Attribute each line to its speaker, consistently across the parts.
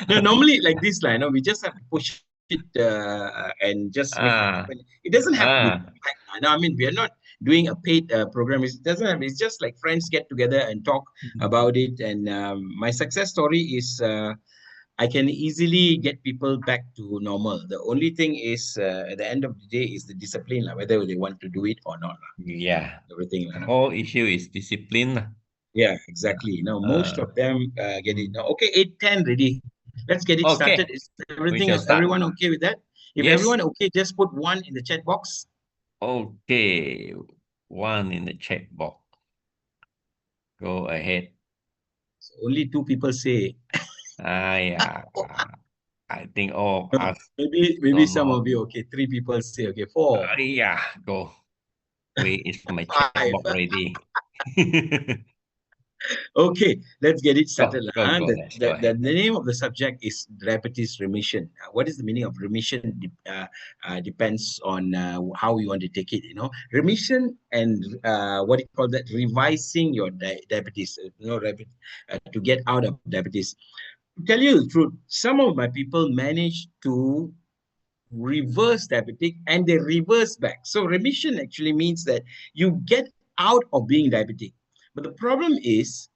Speaker 1: No, normally like this line, we just have to push it and just make it
Speaker 2: Ah,
Speaker 1: happen. It doesn't have to be
Speaker 2: ah,
Speaker 1: perfect. No, I mean we are not doing a paid program. It doesn't have. It's just like friends get together and talk about it. And my success story is I can easily get people back to normal. The only thing is at the end of the day is the discipline, like, whether they want to do it or not.
Speaker 2: yeah.
Speaker 1: Everything.
Speaker 2: The whole issue is discipline lah.
Speaker 1: Yeah, exactly. Now, most
Speaker 2: Uh,
Speaker 1: of them get it.
Speaker 2: mm.
Speaker 1: Now, okay, 8:10 ready. Let's get it started.
Speaker 2: Okay,
Speaker 1: Is
Speaker 2: we
Speaker 1: everything
Speaker 2: shall
Speaker 1: else,
Speaker 2: start.
Speaker 1: everyone okay with that? If
Speaker 2: Yes.
Speaker 1: everyone okay, just put one in the chat box.
Speaker 2: Okay. One in the chat box. Go ahead.
Speaker 1: So only two people say.
Speaker 2: Yeah. I think all of us
Speaker 1: Maybe
Speaker 2: don't
Speaker 1: some
Speaker 2: know.
Speaker 1: of you okay. Three people say okay. Four,
Speaker 2: Yeah, go. Where is my chat
Speaker 1: five.
Speaker 2: box ready?
Speaker 1: Okay, let's get it started. Huh?
Speaker 2: Let's go
Speaker 1: The
Speaker 2: ahead.
Speaker 1: name of the subject is diabetes remission. What is the meaning of remission? Depends on how you want to take it. Remission and what do you call that? Revising your diabetes. To get out of diabetes. To tell you the truth, some of my people manage to reverse diabetic and they reverse back. So remission actually means that you get out of being diabetic. But the problem is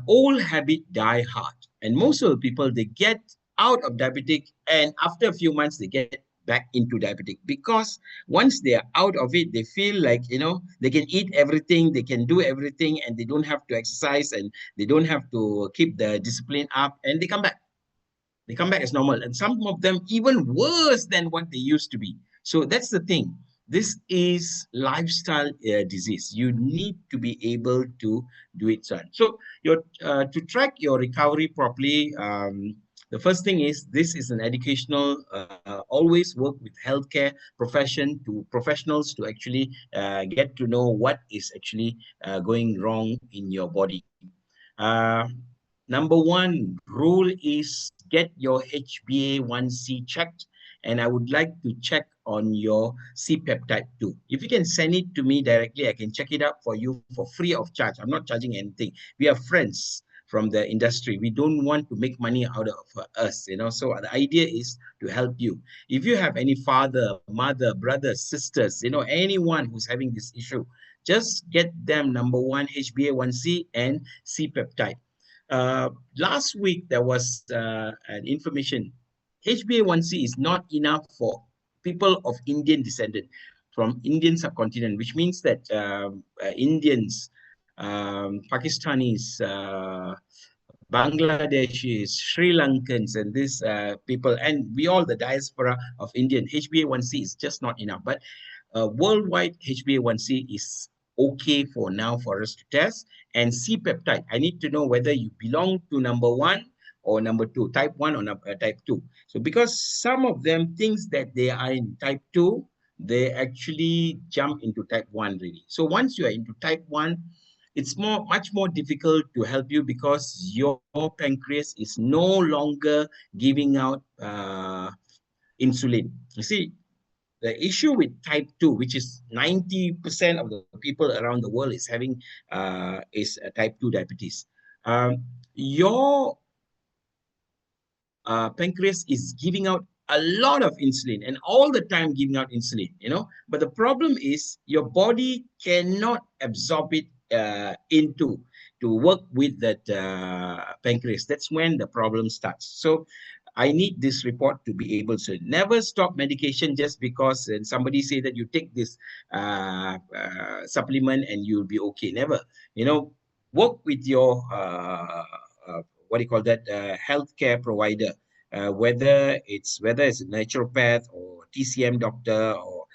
Speaker 1: old habit die hard. And most of the people, they get out of diabetic and after a few months, they get back into diabetic because once they are out of it, they feel like, they can eat everything, they can do everything, and they don't have to exercise and they don't have to keep the discipline up and they come back. They come back as normal. And some of them even worse than what they used to be. So that's the thing. This is lifestyle disease. You need to be able to do it, son. So to track your recovery properly, the first thing is this is an educational. Always work with healthcare professionals to actually get to know what is actually going wrong in your body. Uh, Number one rule is get your HbA1c checked, and I would like to check on your C-peptide too. If you can send it to me directly, I can check it up for you for free of charge. I'm not charging anything. We are friends from the industry. We don't want to make money out of us. So the idea is to help you. If you have any father, mother, brothers, sisters, anyone who's having this issue, just get them number one HbA1c and C-peptide. Last week, there was an information. HbA1c is not enough for people of Indian descent from Indian subcontinent, which means that Indians, Pakistanis, Bangladeshis, Sri Lankans, and these people, and we all the diaspora of Indian, HbA1c is just not enough. But worldwide, HbA1c is okay for now for us to test. And C-peptide, I need to know whether you belong to number one or number two, type 1 or type 2. So because some of them thinks that they are in type 2, they actually jump into type 1 really. So once you are into type 1, it's much more difficult to help you because your pancreas is no longer giving out insulin. You see, the issue with type 2, which is 90% of the people around the world is having is type 2 diabetes. Your pancreas is giving out a lot of insulin and all the time giving out insulin. But the problem is your body cannot absorb it into to work with that pancreas. That's when the problem starts. So I need this report to be able to never stop medication just because somebody say that you take this supplement and you'll be okay. Never. Work with your what do you call that healthcare provider, whether it's a naturopath or TCM doctor or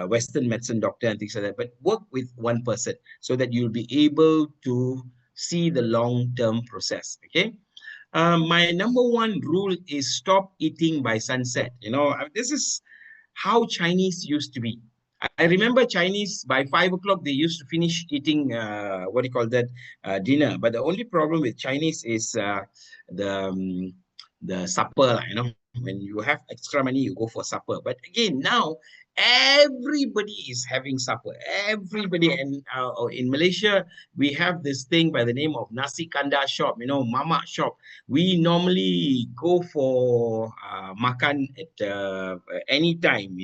Speaker 1: Western medicine doctor and things like that. But work with one person so that you'll be able to see the long-term process. Okay. My number one rule is stop eating by sunset. This is how Chinese used to be. I remember Chinese by 5 o'clock they used to finish eating what do you call that dinner. But the only problem with Chinese is the supper, When you have extra money, you go for supper. But again, now everybody is having supper. Everybody, and in Malaysia, we have this thing by the name of nasi kandar shop, mama shop. We normally go for makan at any time,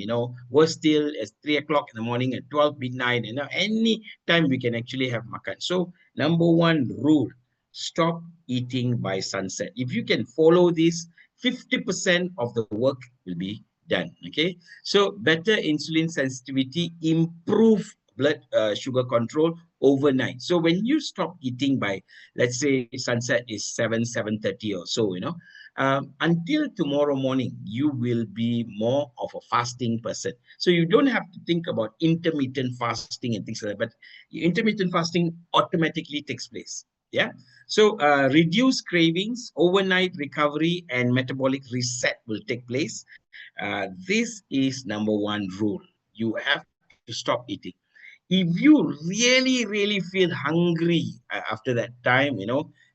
Speaker 1: worse still as 3 o'clock in the morning, at 12 midnight, any time we can actually have makan. So number one rule, stop eating by sunset. If you can follow this, 50% of the work will be done. Okay, so better insulin sensitivity, improve blood sugar control overnight. So when you stop eating by, let's say sunset is 7:30 or so, until tomorrow morning, you will be more of a fasting person. So you don't have to think about intermittent fasting and things like that, but intermittent fasting automatically takes place. Yeah. So reduce cravings, overnight recovery, and metabolic reset will take place. This is number one rule. You have to stop eating. If you really, really feel hungry after that time,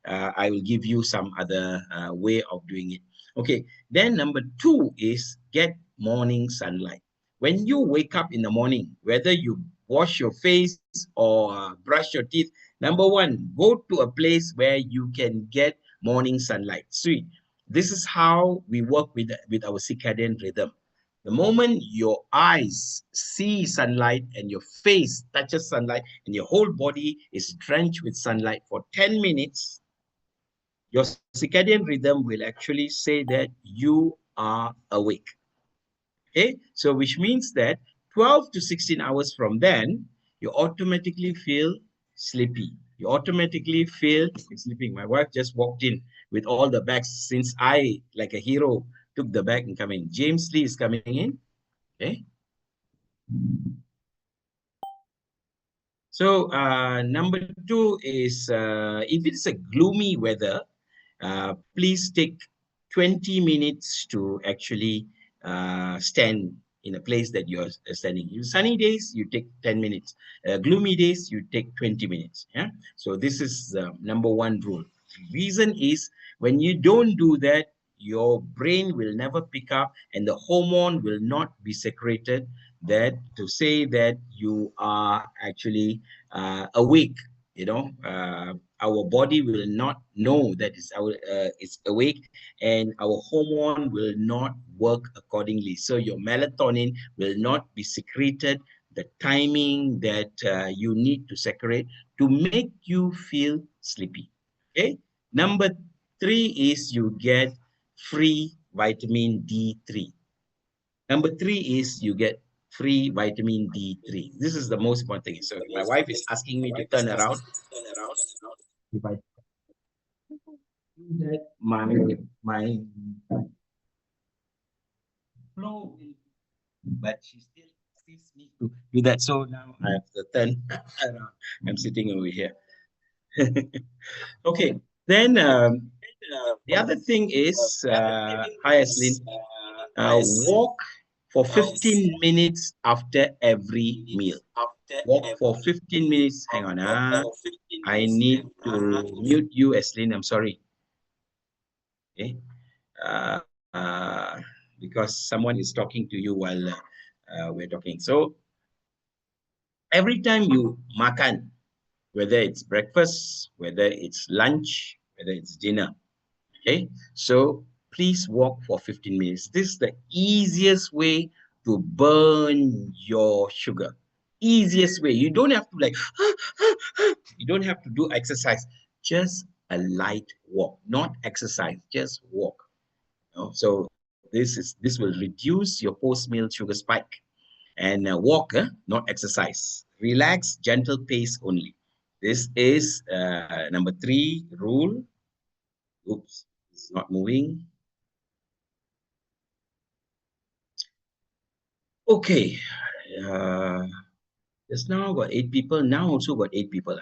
Speaker 1: I will give you some other way of doing it. Okay. Then number two is get morning sunlight. When you wake up in the morning, whether you wash your face or brush your teeth, number one, go to a place where you can get morning sunlight. See, this is how we work with our circadian rhythm. The moment your eyes see sunlight and your face touches sunlight and your whole body is drenched with sunlight for 10 minutes, your circadian rhythm will actually say that you are awake. Okay, so which means that 12 to 16 hours from then, you automatically feel sleepy. You automatically feel sleeping. My wife just walked in with all the bags since I, like a hero, took the bag and coming. James Lee is coming in. Okay. So number two is if it's a gloomy weather, please take 20 minutes to actually stand in a place that you're standing. In sunny days, you take 10 minutes. Gloomy days, you take 20 minutes. Yeah. So this is number one rule. Reason is when you don't do that, your brain will never pick up and the hormone will not be secreted that to say that you are actually awake. Our body will not know that it's awake, and our hormone will not work accordingly. So your melatonin will not be secreted the timing that you need to secrete to make you feel sleepy. Okay. Number three is you get free vitamin D3. Number three is you get free vitamin D3. This is the most important thing. So my wife is asking me to turn around. If I do that, my flow, but she still assists me to do that. So now I have to turn around. I'm sitting over here. Okay. Then the other thing is, hi Aslin, walk for 15 minutes after every meal. Walk for 15 minutes. Hang on. I need to mute you, Aslin. I'm sorry. Okay. Uh, uh, because someone is talking to you while we're talking. So every time you makan, whether it's breakfast, whether it's lunch, whether it's dinner, okay? So please walk for 15 minutes. This is the easiest way to burn your sugar. Easiest way. You don't have to you don't have to do exercise. Just a light walk, not exercise, just walk. So this will reduce your post-meal sugar spike. And walk, not exercise. Relax, gentle pace only. This is number three rule. Oops, it's not moving. Okay. Just now got 8 people. Now also got 8 people.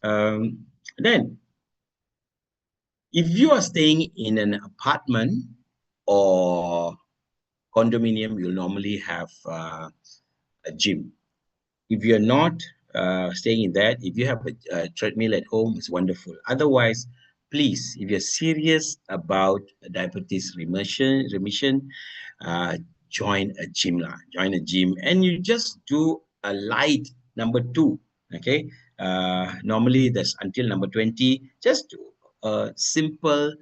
Speaker 1: Then, if you are staying in an apartment or condominium, you'll normally have a gym. If you're not staying in that, if you have a treadmill at home, it's wonderful. Otherwise, please, if you're serious about diabetes remission, uh, join a gym lah. Join a gym, and you just do a light number 2. Okay. Normally that's until number 20. Just do a simple,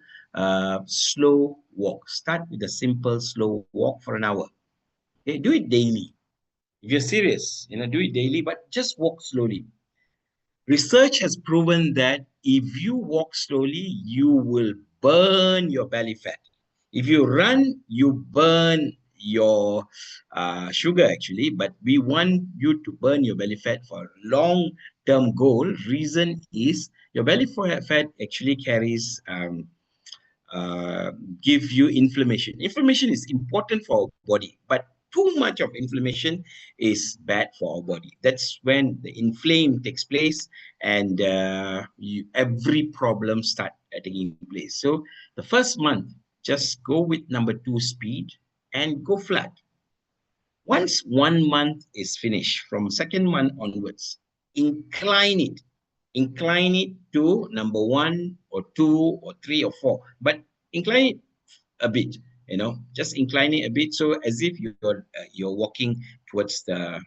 Speaker 1: slow walk. Start with a simple, slow walk for an hour. Okay. Do it daily. If you're serious, do it daily, but just walk slowly. Research has proven that if you walk slowly, you will burn your belly fat. If you run, you burn your sugar actually, but we want you to burn your belly fat for a long-term goal. Reason is your belly fat actually carries give you inflammation. Inflammation is important for our body, but too much of inflammation is bad for our body. That's when the inflame takes place, and every problem start taking place. So the first month, just go with number 2 speed and go flat. Once 1 month is finished, from second month onwards, incline it to number 1 or 2 or 3 or 4, but incline it a bit, just incline it a bit, so as if you're walking towards the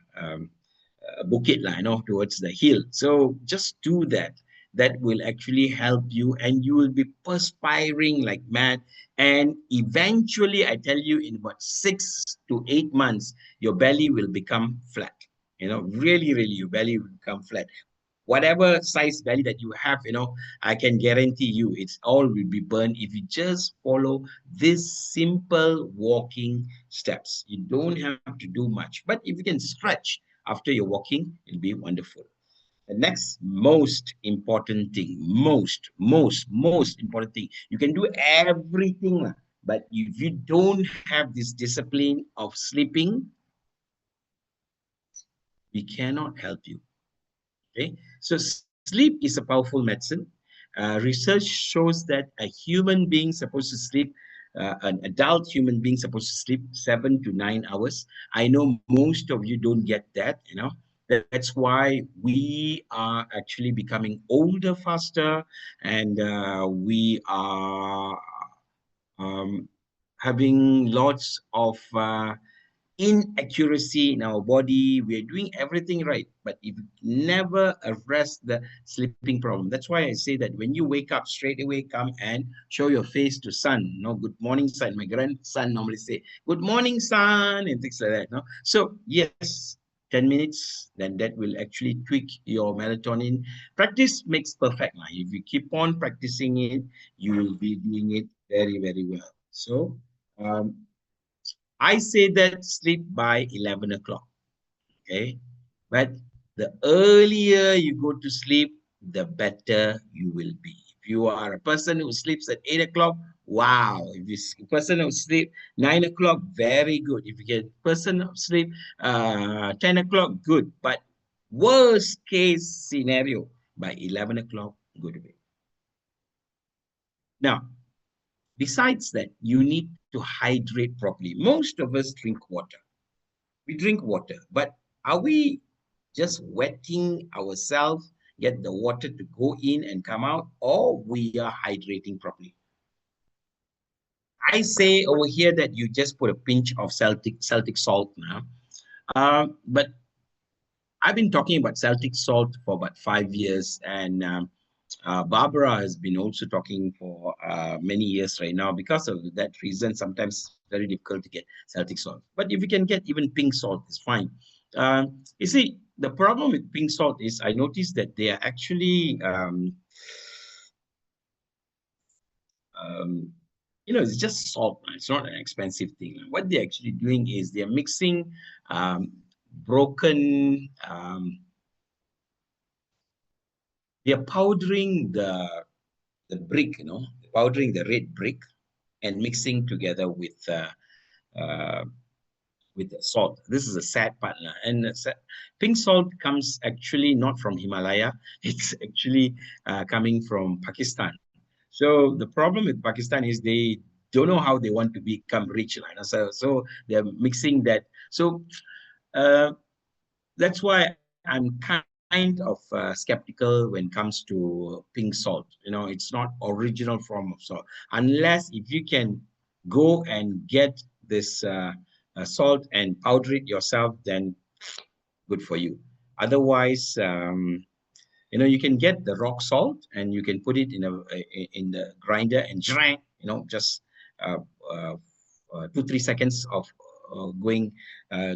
Speaker 1: bukit line, towards the hill. So just do that. That will actually help you, and you will be perspiring like mad. And eventually, I tell you, in about 6 to 8 months, your belly will become flat. Really, really, your belly will become flat. Whatever size belly that you have, I can guarantee you it's all will be burned if you just follow this simple walking steps. You don't have to do much, but if you can stretch after you're walking, it'll be wonderful. The next most important thing, most important thing, you can do everything, but if you don't have this discipline of sleeping, we cannot help you. Okay, so sleep is a powerful medicine. Research shows that a human being supposed to sleep, an adult human being supposed to sleep 7 to 9 hours. I know most of you don't get that, That's why we are actually becoming older faster, and we are having lots of inaccuracy in our body. We're doing everything right, but if you never address the sleeping problem, that's why I say that when you wake up, straight away come and show your face to sun. Good morning, sun. My grandson normally say, good morning, sun, and things like that. So yes, 10 minutes, then that will actually tweak your melatonin. Practice makes perfect. If you keep on practicing it, you will be doing it very, very well. So I say that sleep by 11 o'clock, okay? But the earlier you go to sleep, the better you will be. If you are a person who sleeps at 8 o'clock, wow. If you're a person who sleeps 9 o'clock, very good. If you get a person who sleep 10 o'clock, good. But worst case scenario, by 11 o'clock, go to bed. Now, besides that, you need to hydrate properly. Most of us drink water. We drink water, but are we just wetting ourselves, get the water to go in and come out, or we are hydrating properly? I say over here that you just put a pinch of Celtic salt now. But I've been talking about Celtic salt for about 5 years, and Barbara has been also talking for many years right now. Because of that reason, sometimes it's very difficult to get Celtic salt. But if you can get even pink salt, it's fine. You see, the problem with pink salt is I noticed that they are actually, it's just salt. It's not an expensive thing. What they're actually doing is they're mixing broken, they're powdering the brick, powdering the red brick and mixing together with the salt. This is a sad part. And pink salt comes actually not from Himalaya. It's actually coming from Pakistan. So the problem with Pakistan is they don't know how they want to become rich. So they're mixing that. So that's why I'm kind kind of skeptical when it comes to pink salt. It's not original form of salt. Unless if you can go and get this salt and powder it yourself, then good for you. Otherwise, you can get the rock salt and you can put it in the grinder and just uh, uh, 2-3 seconds of going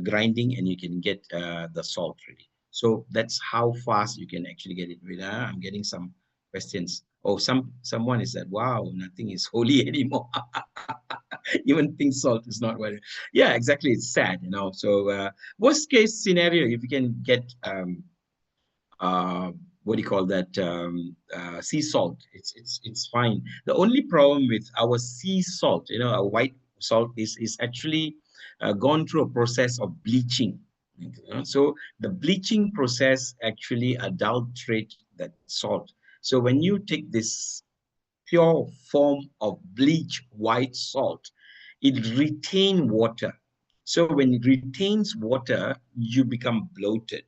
Speaker 1: grinding, and you can get the salt ready. So that's how fast you can actually get it ready. I'm getting some questions. Oh, someone is that, wow, nothing is holy anymore. Even pink salt is not what. Yeah, exactly. It's sad. So worst case scenario, if you can get uh, what do you call that, sea salt, it's fine. The only problem with our sea salt, our white salt, is actually gone through a process of bleaching. So the bleaching process actually adulterate that salt. So when you take this pure form of bleach white salt, it retain water. So when it retains water, you become bloated.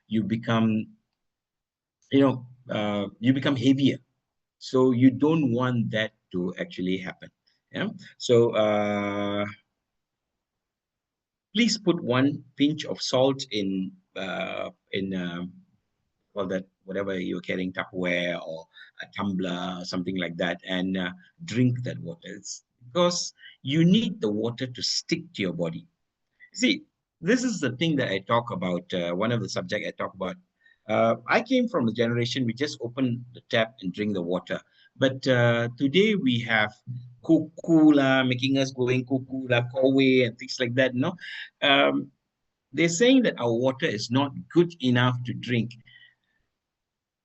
Speaker 1: You become, you become heavier. So you don't want that to actually happen. Yeah. So please put one pinch of salt in well, that whatever you're carrying, Tupperware or a tumbler or something like that, and drink that water. It's because you need the water to stick to your body. See, this is the thing that I talk about. One of the subject I talk about. I came from the generation we just open the tap and drink the water. But today we have cuckoo la, making us going cuckoo la, Kowe and things like that. Um, they're saying that our water is not good enough to drink.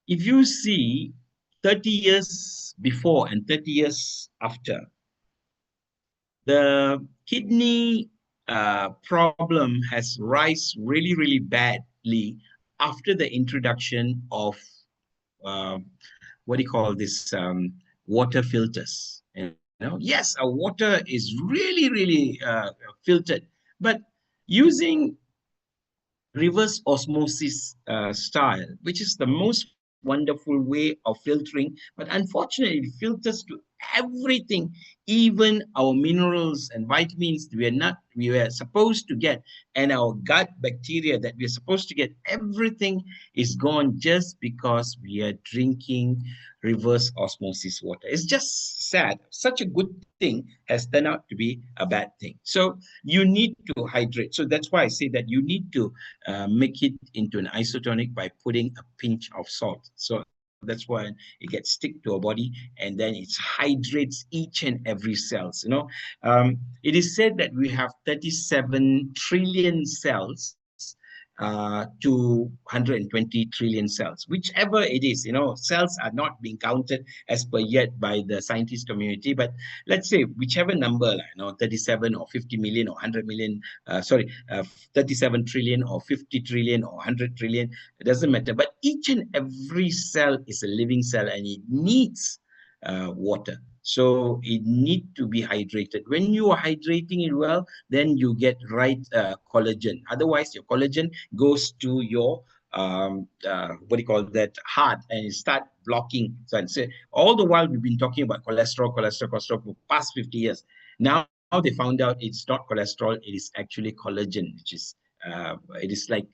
Speaker 1: If you see 30 years before and 30 years after, the kidney problem has rise really, really badly after the introduction of uh, what do you call this, water filters. Yes, our water is really, really filtered, but using reverse osmosis style, which is the most wonderful way of filtering. But unfortunately, it filters to everything, even our minerals and vitamins we were supposed to get, and our gut bacteria that we're supposed to get. Everything is gone just because we are drinking reverse osmosis water. It's just sad. Such a good thing has turned out to be a bad thing. So you need to hydrate. So that's why I say that you need to make it into an isotonic by putting a pinch of salt. So that's why it gets stick to our body, and then it hydrates each and every cells. It is said that we have 37 trillion cells to 120 trillion cells, whichever it is. Cells are not being counted as per yet by the scientist community, but let's say whichever number, 37 or 50 million or 100 million, 37 trillion or 50 trillion or 100 trillion, it doesn't matter. But each and every cell is a living cell, and it needs water. So it need to be hydrated. When you are hydrating it well, then you get right collagen. Otherwise, your collagen goes to your what do you call that, heart, and it start blocking. So all the while we've been talking about cholesterol for past 50 years. Now they found out it's not cholesterol; it is actually collagen, which is it is like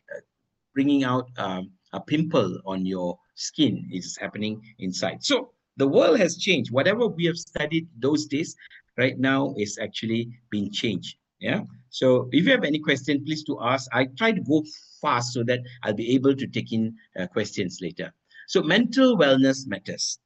Speaker 1: bringing out a pimple on your skin. Is happening inside. So the world has changed. Whatever we have studied those days, right now is actually being changed. Yeah. So if you have any question, please to ask. I try to go fast so that I'll be able to take in questions later. So mental wellness matters.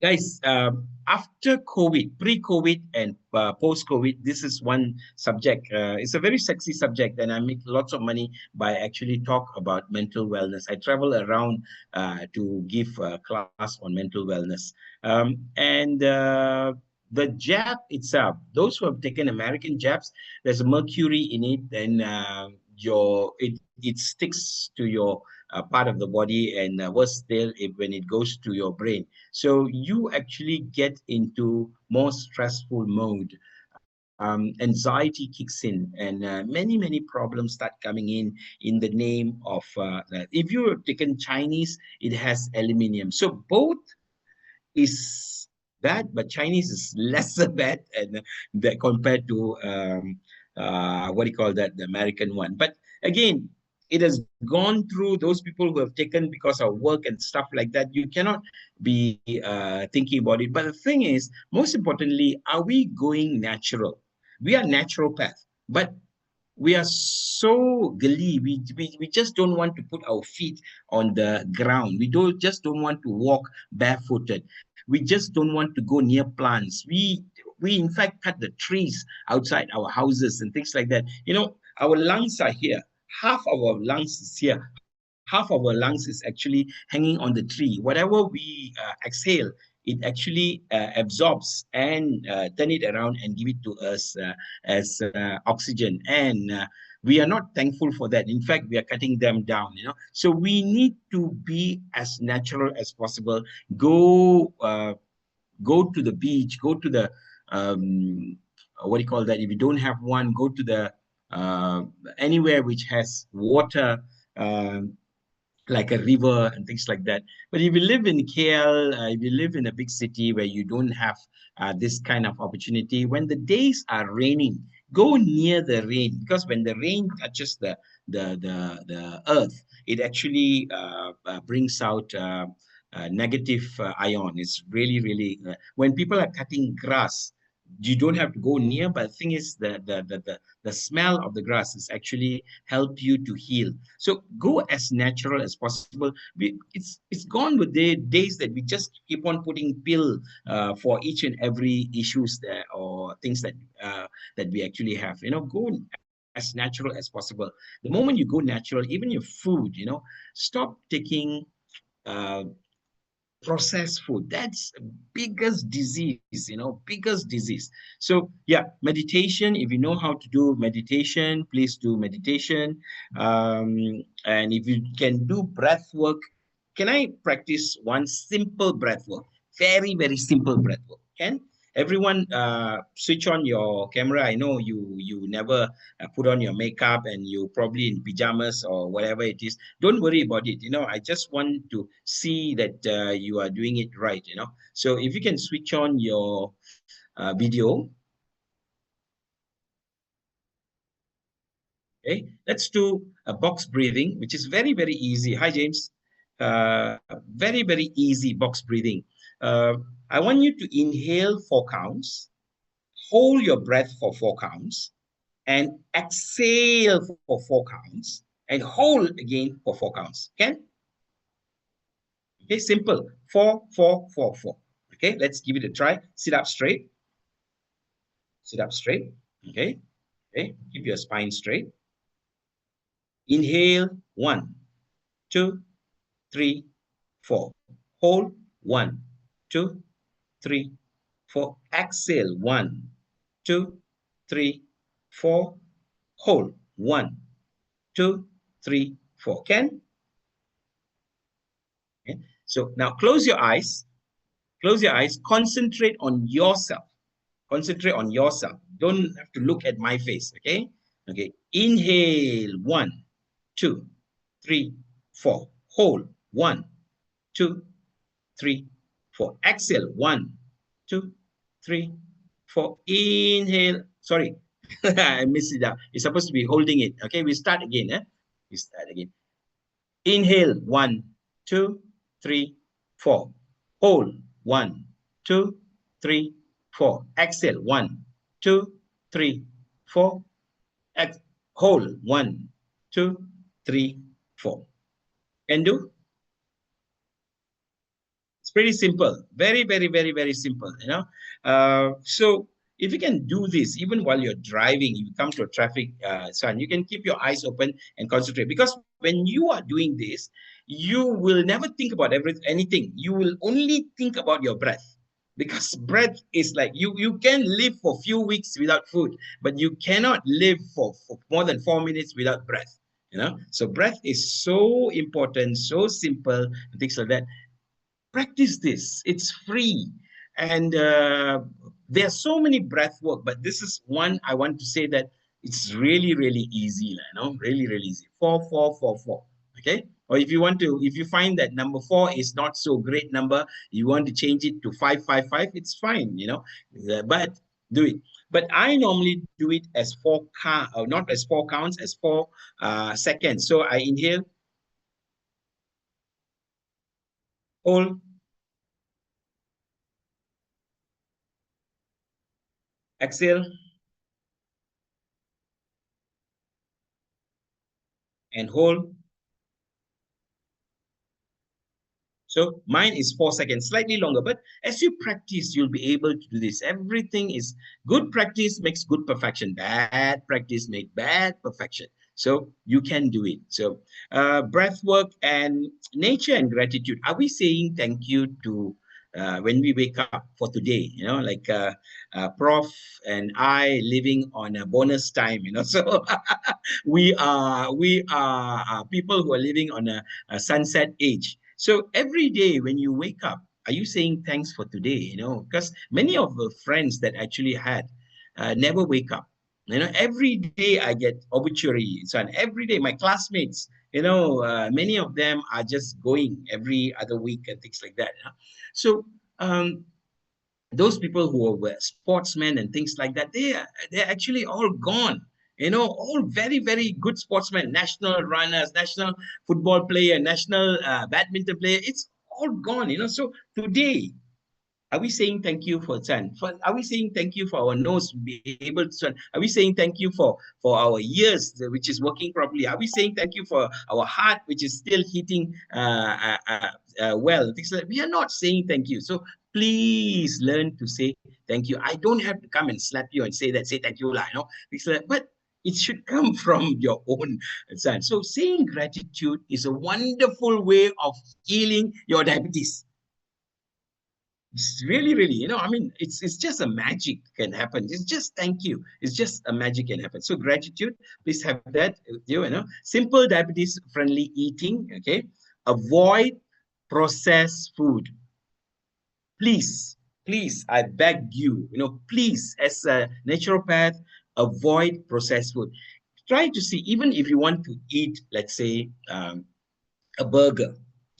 Speaker 1: Guys, after COVID, pre-COVID and post-COVID, this is one subject. It's a very sexy subject, and I make lots of money by actually talk about mental wellness. I travel around to give a class on mental wellness. And the jab itself, those who have taken American jabs, there's mercury in it, and it sticks to your part of the body, and worse still when it goes to your brain. So you actually get into more stressful mode anxiety kicks in, and many problems start coming in the name of that. If you have taken Chinese, it has aluminium. So both is bad, but Chinese is lesser bad, and that compared to what do you call that, the American one. But again, it has gone through those people who have taken because of work and stuff like that. You cannot be thinking about it. But the thing is, most importantly, are we going natural? We are naturopath, but we are so gully. We just don't want to put our feet on the ground. We don't want to walk barefooted. We just don't want to go near plants. We in fact cut the trees outside our houses and things like that. You know, our lungs are here. Half of our lungs is here. Half of our lungs is actually hanging on the tree. Whatever we exhale, it actually absorbs and turn it around and give it to us as oxygen. And we are not thankful for that. In fact, we are cutting them down, you know. So we need to be as natural as possible. Go to the beach, go to the what do you call that? If you don't have one, go to the anywhere which has water, like a river and things like that. But if you live in KL, if you live in a big city where you don't have this kind of opportunity, when the days are raining, go near the rain, because when the rain touches the earth, it actually brings out negative ion. It's really when people are cutting grass, you don't have to go near, but the thing is the smell of the grass is actually help you to heal. So go as natural as possible. It's gone with the days that we just keep on putting pill for each and every issues that, or things that that we actually have. You know, go as natural as possible. The moment you go natural, even your food, you know, stop taking processed food. That's the biggest disease, you know, biggest disease. So yeah, meditation, if you know how to do meditation, please do meditation. And if you can do breath work, can I practice one simple breath work? Very simple breath work. Can everyone switch on your camera? I know you never put on your makeup and you probably in pajamas or whatever it is. Don't worry about it. You know, I just want to see that you are doing it right, you know. So if you can switch on your video. Okay, let's do a box breathing, which is very easy. Hi, James. Very easy box breathing. I want you to inhale 4 counts, hold your breath for 4 counts, and exhale for 4 counts, and hold again for 4 counts. Can? Okay, simple. 4, 4, 4, 4. Okay, let's give it a try. Sit up straight. Sit up straight. Okay. Okay, keep your spine straight. Inhale, 1, 2, 3, 4. Hold, 1, 2, 3, 4. Exhale, 1, 2, 3, 4. Hold, 1, 2, 3, 4. Can? Okay. So now close your eyes. Close your eyes. Concentrate on yourself. Concentrate on yourself. Don't have to look at my face. Okay. Okay. Inhale, 1, 2, 3, 4. Hold, 1, 2, 3, 4. Exhale, 1, 2, 3, 4. Inhale. Sorry, I missed it out. It's supposed to be holding it. Okay, we start again. We start again. Inhale, 1, 2, 3, 4. Hold, 1, 2, 3, 4. Exhale, 1, 2, 3, 4. Hold, 1, 2, 3, 4. Can do? It's pretty simple. Very simple, you know. So if you can do this, even while you're driving, you come to a traffic sign, you can keep your eyes open and concentrate. Because when you are doing this, you will never think about anything. You will only think about your breath. Because breath is like, you can live for a few weeks without food, but you cannot live for more than 4 minutes without breath. You know, so breath is so important, so simple, and things like that. Practice this. It's free. And There are so many breath work, but this is one I want to say that it's really, really easy, really, really easy. 4, 4, 4, 4. Okay. Or if you find that number 4 is not so great number, you want to change it to 5, 5, 5, it's fine, but do it. But I normally do it as 4 count, not as 4 counts, as 4 seconds. So I inhale, hold, exhale, and hold. So mine is 4 seconds, slightly longer, but as you practice, you'll be able to do this. Everything is good practice makes good perfection. Bad practice makes bad perfection. So you can do it. So breath work and nature and gratitude. Are we saying thank you to when we wake up for today? Like Prof and I living on a bonus time. So we are people who are living on a sunset age. So every day when you wake up, are you saying thanks for today? Because many of the friends that actually had never wake up. Every day I get obituary. So and every day my classmates, many of them are just going every other week and things like that. So those people who were sportsmen and things like that, they're actually all gone. All very, very good sportsmen, national runners, national football player, national badminton player. It's all gone. So today, are we saying thank you for sun? Are we saying thank you for our nose be able to sun? Are we saying thank you for our ears, which is working properly? Are we saying thank you for our heart, which is still hitting well? Things like we are not saying thank you. So please learn to say thank you. I don't have to come and slap you and say thank you, but it should come from your own son. So saying gratitude is a wonderful way of healing your diabetes. It's really, really, it's just a magic can happen. It's just thank you. It's just a magic can happen. So gratitude, please have that with you, Simple diabetes friendly eating, okay? Avoid processed food. Please, please, I beg you, please, as a naturopath, avoid processed food. Try to see, even if you want to eat, let's say, a burger,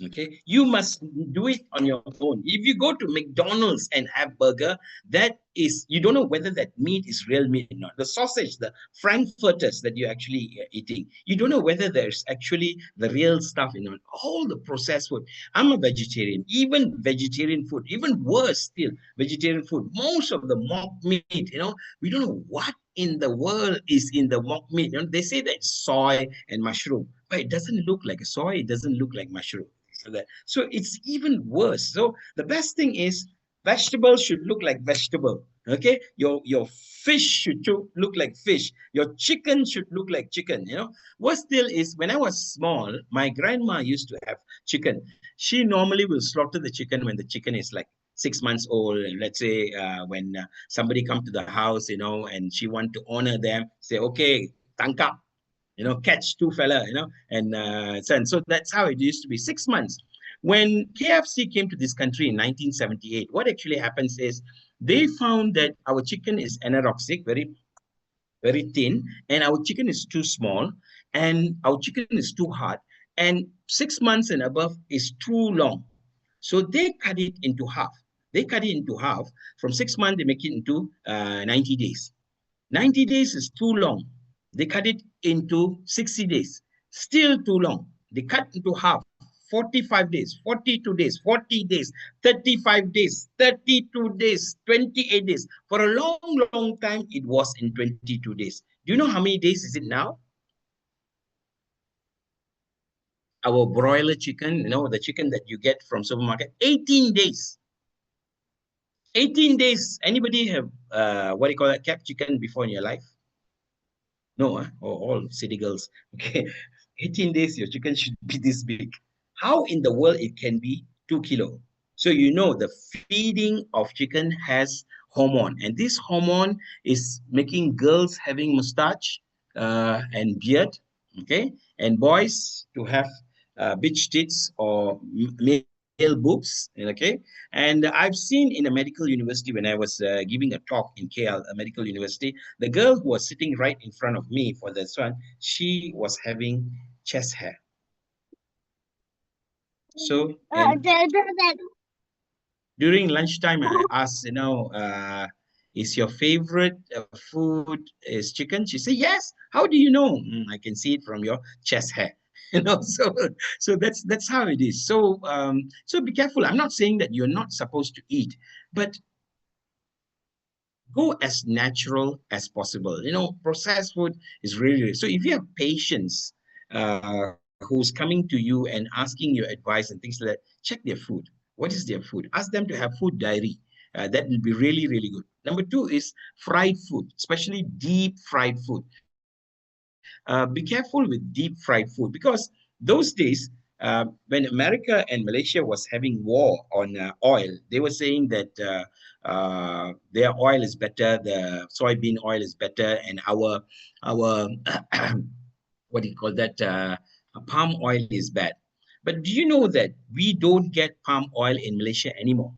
Speaker 1: okay, you must do it on your own. If you go to McDonald's and have burger, that is, you don't know whether that meat is real meat or not. The sausage, the frankfurters that you're actually eating, you don't know whether there's actually the real stuff in it. All the processed food. I'm a vegetarian. Even vegetarian food, even worse still, vegetarian food, most of the mock meat, we don't know what in the world is in the mock meat. They say that it's soy and mushroom, but it doesn't look like a soy. It doesn't look like mushroom. So it's even worse. So the best thing is vegetables should look like vegetable. Okay, your fish should look like fish. Your chicken should look like chicken. What still is, when I was small, my grandma used to have chicken. She normally will slaughter the chicken when the chicken is like 6 months old. And let's say when somebody come to the house, and she want to honor them, say, okay, tangkap, catch two fella, and so that's how it used to be. 6 months. When KFC came to this country in 1978, what actually happens is they found that our chicken is anorexic, very, very thin, and our chicken is too small, and our chicken is too hard, and 6 months and above is too long. So they cut it into half. They cut it into half. From 6 months, they make it into 90 days. 90 days is too long. They cut it into 60 days. Still too long. They cut into half. 45 days, 42 days, 40 days, 35 days, 32 days, 28 days. For a long, long time, it was in 22 days. Do you know how many days is it now? Our broiler chicken, the chicken that you get from supermarket, 18 days. 18 days. Anybody have, what do you call that, kept chicken before in your life? No, all city girls. Okay, 18 days, your chicken should be this big. How in the world it can be 2 kilo? So the feeding of chicken has hormone, and this hormone is making girls having mustache and beard, okay, and boys to have beach tits or Yale books, okay? And I've seen in a medical university when I was giving a talk in KL, a medical university, the girl who was sitting right in front of me for this one, she was having chest hair. So, and during lunchtime, I asked, is your favorite food is chicken? She said, yes. How do you know? I can see it from your chest hair. So that's how it is. So be careful. I'm not saying that you're not supposed to eat, but go as natural as possible. Processed food is really so. If you have patients who's coming to you and asking your advice and things like that, check their food. What is their food? Ask them to have food diary. That will be really, really good. Number two is fried food, especially deep fried food. Be careful with deep fried food because those days, when America and Malaysia was having war on oil, they were saying that their oil is better, the soybean oil is better, and our what do you call that? Palm oil is bad. But do you know that we don't get palm oil in Malaysia anymore?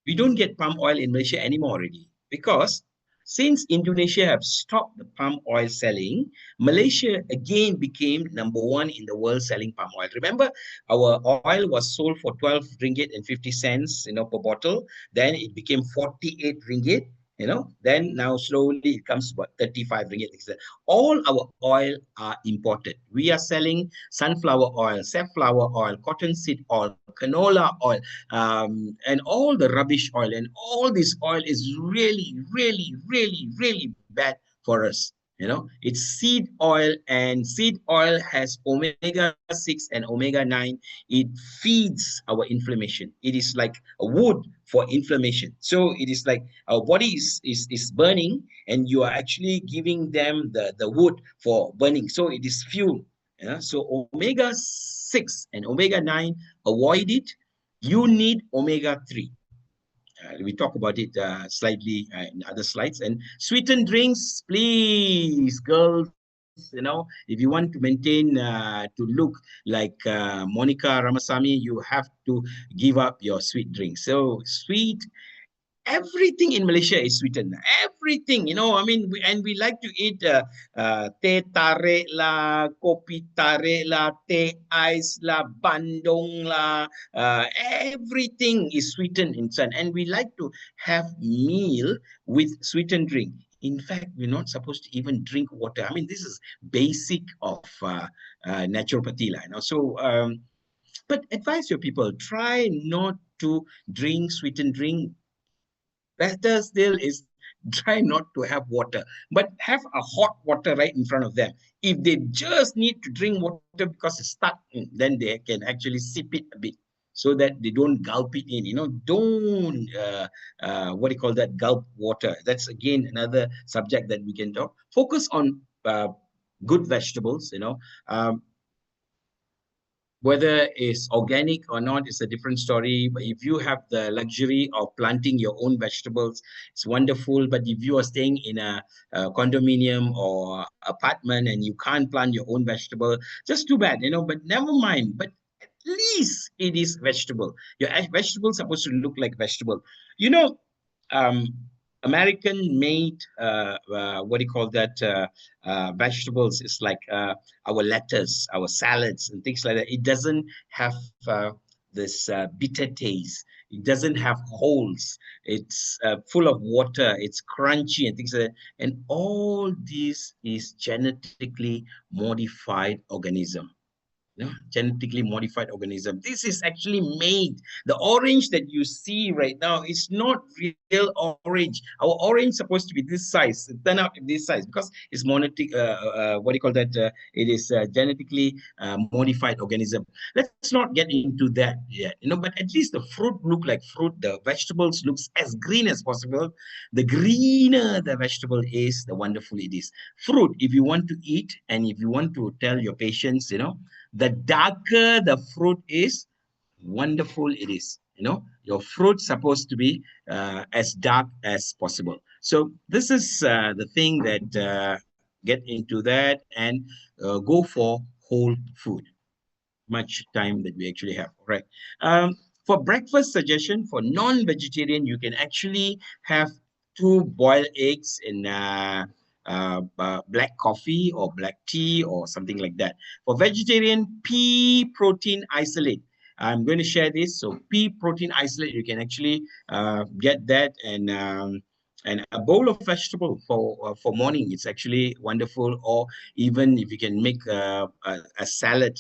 Speaker 1: We don't get palm oil in Malaysia anymore already because since Indonesia have stopped the palm oil selling, Malaysia again became number one in the world selling palm oil. Remember, our oil was sold for 12 ringgit and 50 cents, per bottle. Then it became 48 ringgit. Then now slowly it comes to about 35 ringgit. All our oil are imported. We are selling sunflower oil, safflower oil, cottonseed oil, canola oil, and all the rubbish oil. And all this oil is really, really, really, really bad for us. It's seed oil, and seed oil has omega-6 and omega-9. It feeds our inflammation. It is like a wood for inflammation. So it is like our body is burning, and you are actually giving them the wood for burning. So it is fuel. So omega-6 and omega-9, avoid it. You need omega-3. We talk about it slightly in other slides. And sweetened drinks, please, girls. If you want to maintain to look like Monica Ramasamy, you have to give up your sweet drinks. So sweet, everything in Malaysia is sweetened. Everything, I mean, we like to eat teh tarik lah, kopi tarik lah, teh ais lah, bandung lah. Everything is sweetened inside, and we like to have meal with sweetened drink. In fact, we're not supposed to even drink water. I mean, this is basic of naturopathy lah. So, but advise your people, try not to drink sweetened drink. Better still is try not to have water, but have a hot water right in front of them. If they just need to drink water because it's stuck, then they can actually sip it a bit so that they don't gulp it in. Don't what do you call that? Gulp water. That's again another subject that we can talk. Focus on good vegetables. Whether it's organic or not is a different story. But if you have the luxury of planting your own vegetables, it's wonderful. But if you are staying in a condominium or apartment and you can't plant your own vegetable, just too bad, but never mind. But at least it is vegetable. Your vegetable is supposed to look like vegetable. Um, American made what do you call that vegetables is like our lettuce, our salads and things like that. It doesn't have this bitter taste. It doesn't have holes. It's full of water. It's crunchy and things like that. And all this is genetically modified organism. Genetically modified organism. This is actually made. The orange that you see right now is not real orange. Our orange is supposed to be this size. It turned out this size because it's monetic. What do you call that? It is genetically modified organism. Let's not get into that yet. But at least the fruit look like fruit. The vegetables looks as green as possible. The greener the vegetable is, the wonderful it is. Fruit, if you want to eat and if you want to tell your patients, the darker the fruit is, wonderful it is. Your fruit's supposed to be as dark as possible. So this is the thing that get into that and go for whole food. much time that we actually have. All right. For breakfast suggestion for non-vegetarian, you can actually have 2 boiled eggs in black coffee or black tea or something like that. For vegetarian, pea protein isolate. I'm going to share this. So pea protein isolate, you can actually get that, and a bowl of vegetable for morning. It's actually wonderful. Or even if you can make a salad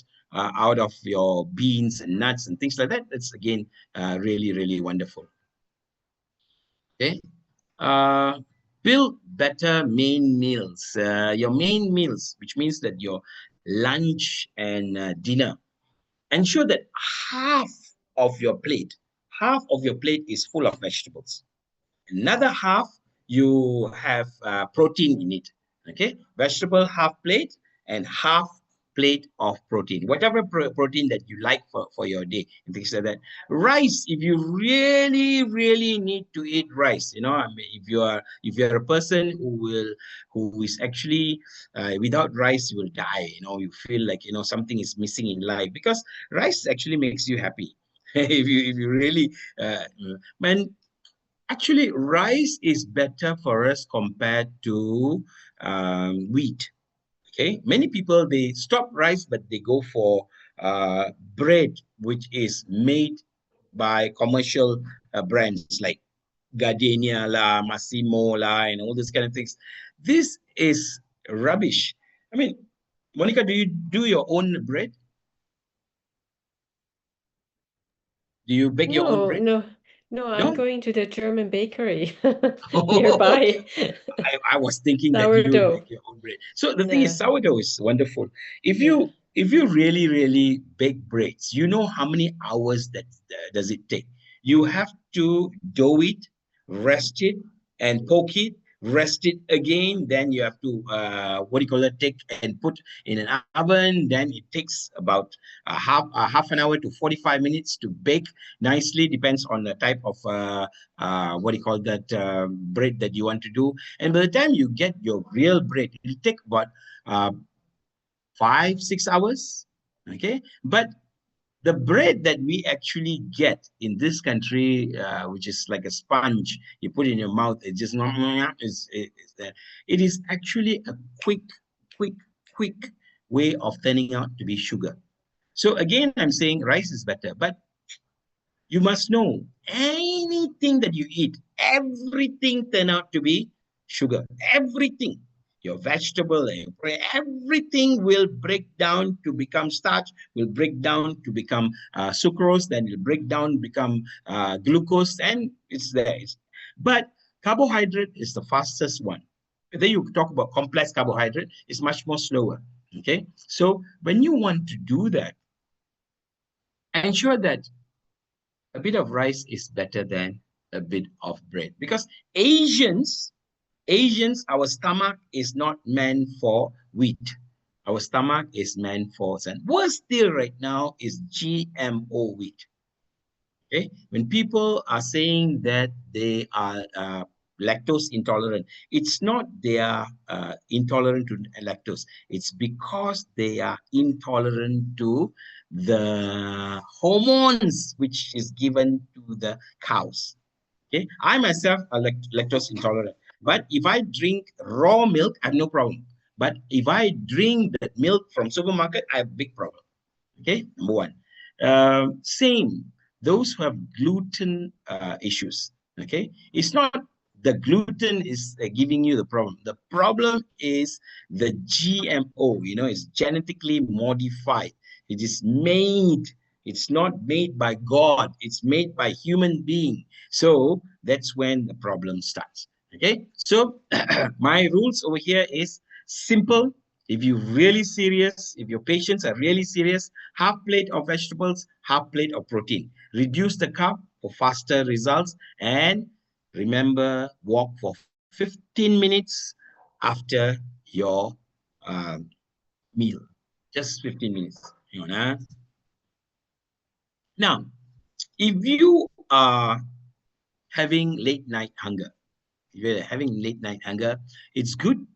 Speaker 1: out of your beans and nuts and things like that, that's again really, really wonderful. Okay. Uh, build better main meals. Your main meals, which means that your lunch and dinner, ensure that half of your plate, half of your plate is full of vegetables. Another half, you have protein in it. Okay, vegetable half plate and half plate of protein, whatever protein that you like for your day and things like that. Rice, if you really need to eat rice, you know, I mean, if you're a person who is actually without rice, you will die. You know, you feel like, you know, something is missing in life, because rice actually makes you happy. If you really man, actually, rice is better for us compared to wheat. Okay, many people, they stop rice, but they go for bread, which is made by commercial brands like Gardenia la, Massimo la, and all these kind of things. This is rubbish. I mean, Monica, do you do your own bread? Do you bake your own
Speaker 3: No,
Speaker 1: bread?
Speaker 3: no, no, I'm
Speaker 1: No.
Speaker 3: going to the German bakery nearby.
Speaker 1: I was thinking that you would
Speaker 3: Sourdough.
Speaker 1: bake your own bread. So the thing is,
Speaker 3: No,
Speaker 1: sourdough is wonderful. If
Speaker 3: yeah.
Speaker 1: you really bake breads, you know how many hours that does it take. You have to dough it, rest it, and poke it, rest it again. Then you have to what do you call it? Take and put in an oven. Then it takes about half an hour to 45 minutes to bake nicely. Depends on the type of what do you call that bread that you want to do. And by the time you get your real bread, it'll take about 5 6 hours. Okay, but the bread that we actually get in this country, which is like a sponge, you put in your mouth, it just it is actually a quick, quick way of turning out to be sugar. So again, I'm saying rice is better, but you must know anything that you eat, everything turn out to be sugar. Everything. Your vegetable, everything will break down to become starch, will break down to become sucrose, then it'll break down, become glucose, and it's there. But carbohydrate is the fastest one. Then you talk about complex carbohydrate, it's much more slower. Okay. So when you want to do that, ensure that a bit of rice is better than a bit of bread, because Asians, our stomach is not meant for wheat. Our stomach is meant for sand. Worse still right now is GMO wheat. Okay, when people are saying that they are lactose intolerant, it's not they are intolerant to lactose. It's because they are intolerant to the hormones which is given to the cows. Okay, I myself are lactose intolerant, but if I drink raw milk, I have no problem. But if I drink the milk from supermarket, I have a big problem. Okay, number one. Same, those who have gluten issues. Okay, it's not the gluten is giving you the problem. The problem is the GMO. You know, it's genetically modified. It is made. It's not made by God. It's made by human being. So that's when the problem starts. Okay, so my rules over here is simple. If you're really serious, if your patients are really serious, half plate of vegetables, half plate of protein. Reduce the carb for faster results, and remember, walk for 15 minutes after your meal. Just 15 minutes. Hang on, huh? Now, if you are having late night hunger, if you're having late night hunger, it's good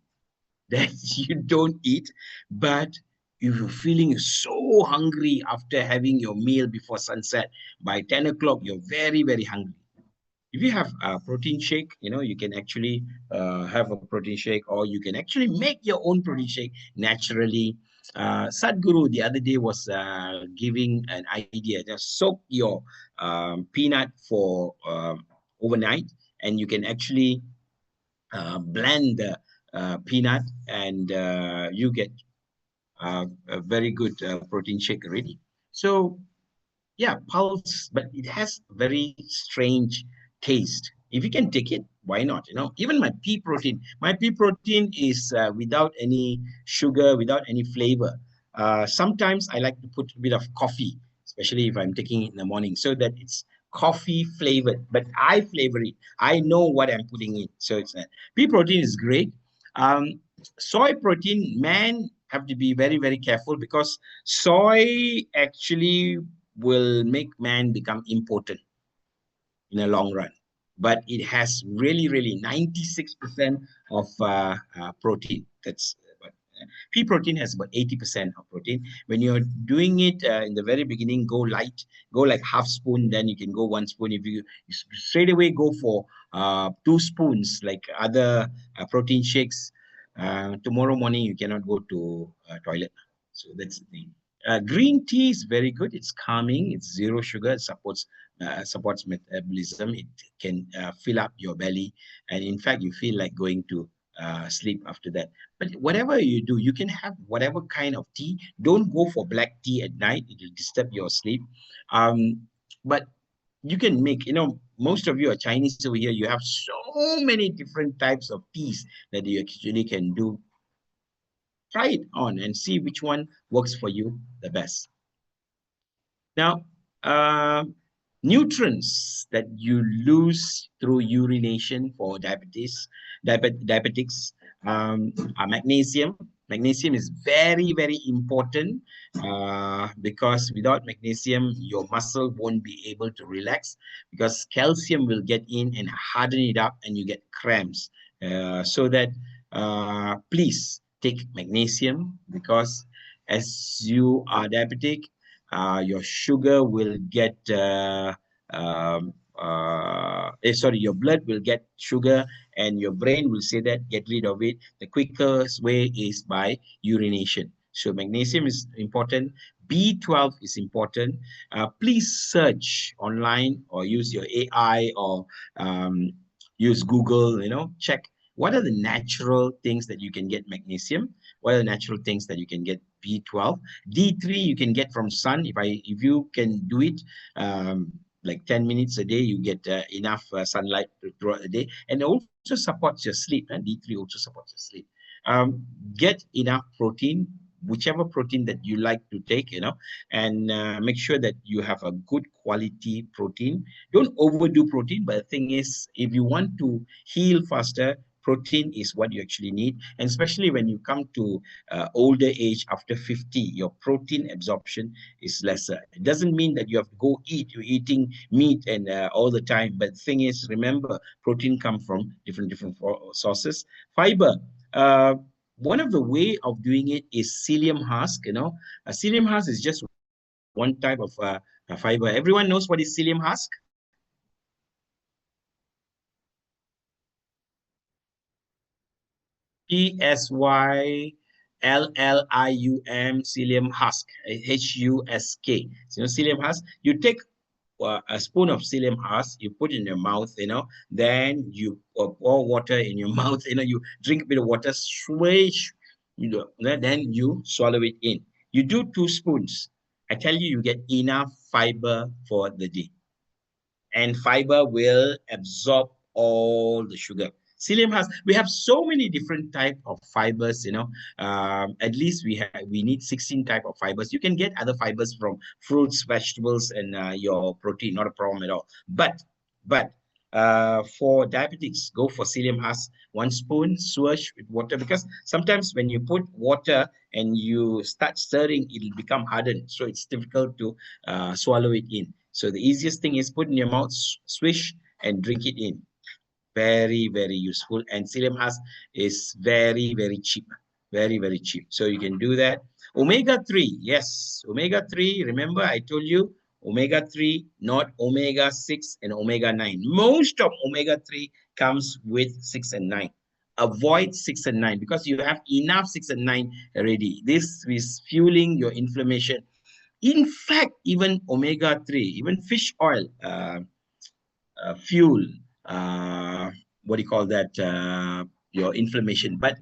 Speaker 1: that you don't eat, but if you're feeling so hungry after having your meal before sunset, by 10 o'clock, you're very, very hungry. If you have a protein shake, you can actually have a protein shake, or you can actually make your own protein shake naturally. Sadhguru the other day was giving an idea. Just soak your peanut for overnight, and you can actually blend the peanut, and you get a very good protein shake already. So yeah, pulse, but it has very strange taste. If you can take it, why not? Even my pea protein is without any sugar, without any flavor. Sometimes I like to put a bit of coffee, especially if I'm taking it in the morning, so that it's coffee flavored, but I flavor it. I know what I'm putting in. So it's pea protein is great. Um, Soy protein, man, have to be very, very careful, because soy actually will make man become impotent in the long run. But it has really, really 96% of protein. That's pea protein has about 80% of protein. When you're doing it in the very beginning, go light, go like half spoon, then you can go 1 spoon. If you straight away go for 2 spoons, like other protein shakes, tomorrow morning you cannot go to toilet. So that's the thing. Green tea is very good. It's calming. It's zero sugar. It supports metabolism. It can fill up your belly, and in fact, you feel like going to sleep after that. But whatever you do, you can have whatever kind of tea. Don't go for black tea at night. It will disturb your sleep. But you can make, most of you are Chinese over here. You have so many different types of teas that you actually can do. Try it on and see which one works for you the best. Now, nutrients that you lose through urination for diabetics are magnesium. Magnesium is very, very important because without magnesium, your muscle won't be able to relax, because calcium will get in and harden it up, and you get cramps. So that please take magnesium, because as you are diabetic, your sugar will get your blood will get sugar, and your brain will say that get rid of it. The quickest way is by urination. So magnesium is important. B12 is important. Please search online or use your AI, or use Google, check what are the natural things that you can get magnesium, what are the natural things that you can get B12. D3 you can get from sun. If you can do it like 10 minutes a day, you get enough sunlight throughout the day, and it also supports your sleep. And D3 also supports your sleep. Get enough protein, whichever protein that you like to take, and make sure that you have a good quality protein. Don't overdo protein, but the thing is, if you want to heal faster, protein is what you actually need. And especially when you come to older age, after 50, your protein absorption is lesser. It doesn't mean that you have to go eat. You're eating meat and all the time. But the thing is, remember, protein comes from different sources. Fiber. One of the way of doing it is psyllium husk. A psyllium husk is just one type of fiber. Everyone knows what is psyllium husk? Psyllium, psyllium husk, HUSK. Psyllium husk. You take a spoon of psyllium husk, you put in your mouth, then you pour water in your mouth, you drink a bit of water, swish, then you swallow it in. You do 2 spoons. I tell you, you get enough fiber for the day. And fiber will absorb all the sugar. Psyllium husk, we have so many different type of fibers, at least we need 16 type of fibers. You can get other fibers from fruits, vegetables, and your protein, not a problem at all. But for diabetics, go for psyllium husk, 1 spoon, swish with water, because sometimes when you put water and you start stirring, it'll become hardened, so it's difficult to swallow it in. So the easiest thing is put in your mouth, swish, and drink it in. Very, very useful. And psyllium husk is very, very cheap. Very, very cheap. So you can do that. Omega-3, yes, omega-3. Remember, I told you omega-3, not omega-6 and omega-9. Most of omega-3 comes with 6 and 9. Avoid 6 and 9 because you have enough 6 and 9 already. This is fueling your inflammation. In fact, even omega-3, even fish oil, fuel, what do you call that, your inflammation. But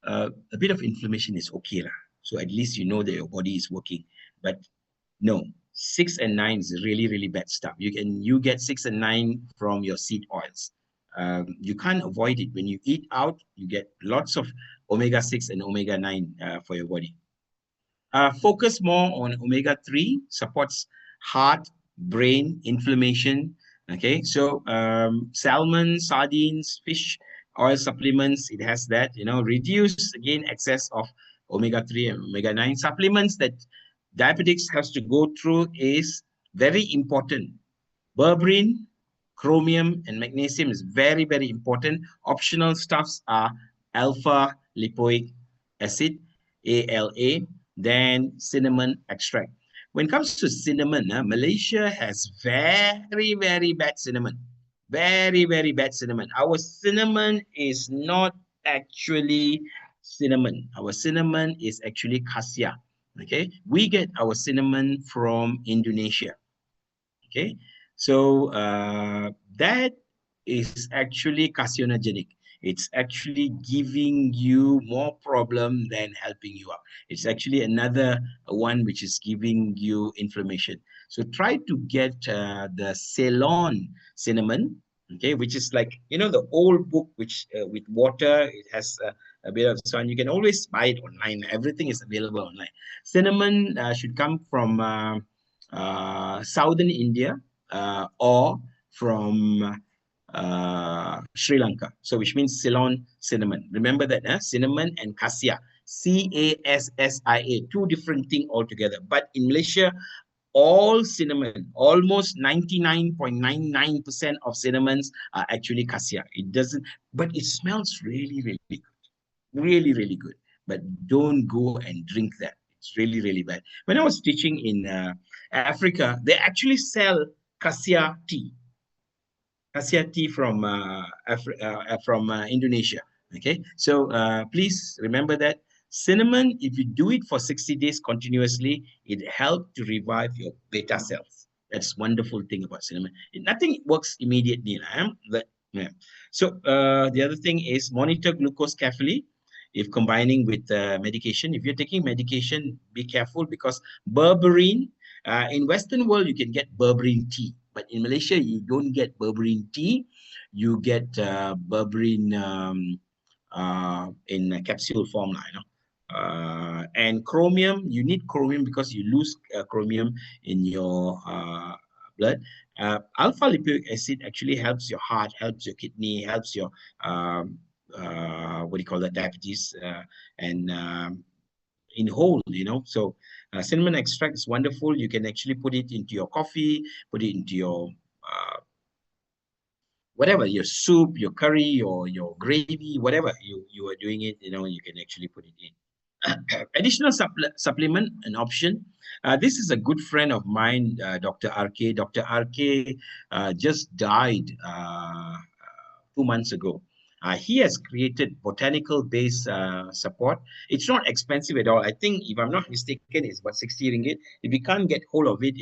Speaker 1: a bit of inflammation is okay. So at least you know that your body is working. But no, 6 and 9 is really, really bad stuff. You get 6 and 9 from your seed oils. You can't avoid it. When you eat out, you get lots of omega-6 and omega-9 for your body. Focus more on omega-3, supports heart, brain, inflammation. Okay, so salmon, sardines, fish oil supplements, it has that, reduce again excess of omega-3 and omega-9. Supplements that diabetics has to go through is very important. Berberine, chromium, and magnesium is very, very important. Optional stuffs are alpha lipoic acid, ALA, then cinnamon extract. When it comes to cinnamon, Malaysia has very, very bad cinnamon. Very, very bad cinnamon. Our cinnamon is not actually cinnamon. Our cinnamon is actually cassia. Okay, we get our cinnamon from Indonesia. Okay, so that is actually carcinogenic. It's actually giving you more problem than helping you out. It's actually another one which is giving you inflammation. So try to get the Ceylon cinnamon, okay, which is like, the old book, which with water, it has a bit of sun. You can always buy it online. Everything is available online. Cinnamon should come from southern India or from Sri Lanka. So which means Ceylon cinnamon. Remember that, cinnamon and cassia. CASSIA, two different things altogether. But in Malaysia, all cinnamon, almost 99.99% of cinnamons are actually cassia. It doesn't, but it smells really, really good. Really, really good. But don't go and drink that. It's really, really bad. When I was teaching in Africa, they actually sell cassia tea. Cassia tea from Indonesia. Okay, so please remember that cinnamon, if you do it for 60 days continuously, it helps to revive your beta cells. That's wonderful thing about cinnamon. Nothing works immediately. Yeah. So the other thing is monitor glucose carefully if combining with medication. If you're taking medication, be careful because berberine, in Western world, you can get berberine tea. But in Malaysia, you don't get berberine tea. You get berberine in a capsule form. And chromium, you need chromium because you lose chromium in your blood. Alpha lipoic acid actually helps your heart, helps your kidney, helps your what do you call that, diabetes, and in whole, so cinnamon extract is wonderful. You can actually put it into your coffee, put it into your whatever, your soup, your curry, or your gravy, whatever you are doing it, you can actually put it in. Additional supplement, an option. This is a good friend of mine, Dr. RK. Dr. RK just died 2 months ago. He has created botanical-based support. It's not expensive at all. I think, if I'm not mistaken, it's about 60 ringgit. If you can't get hold of it,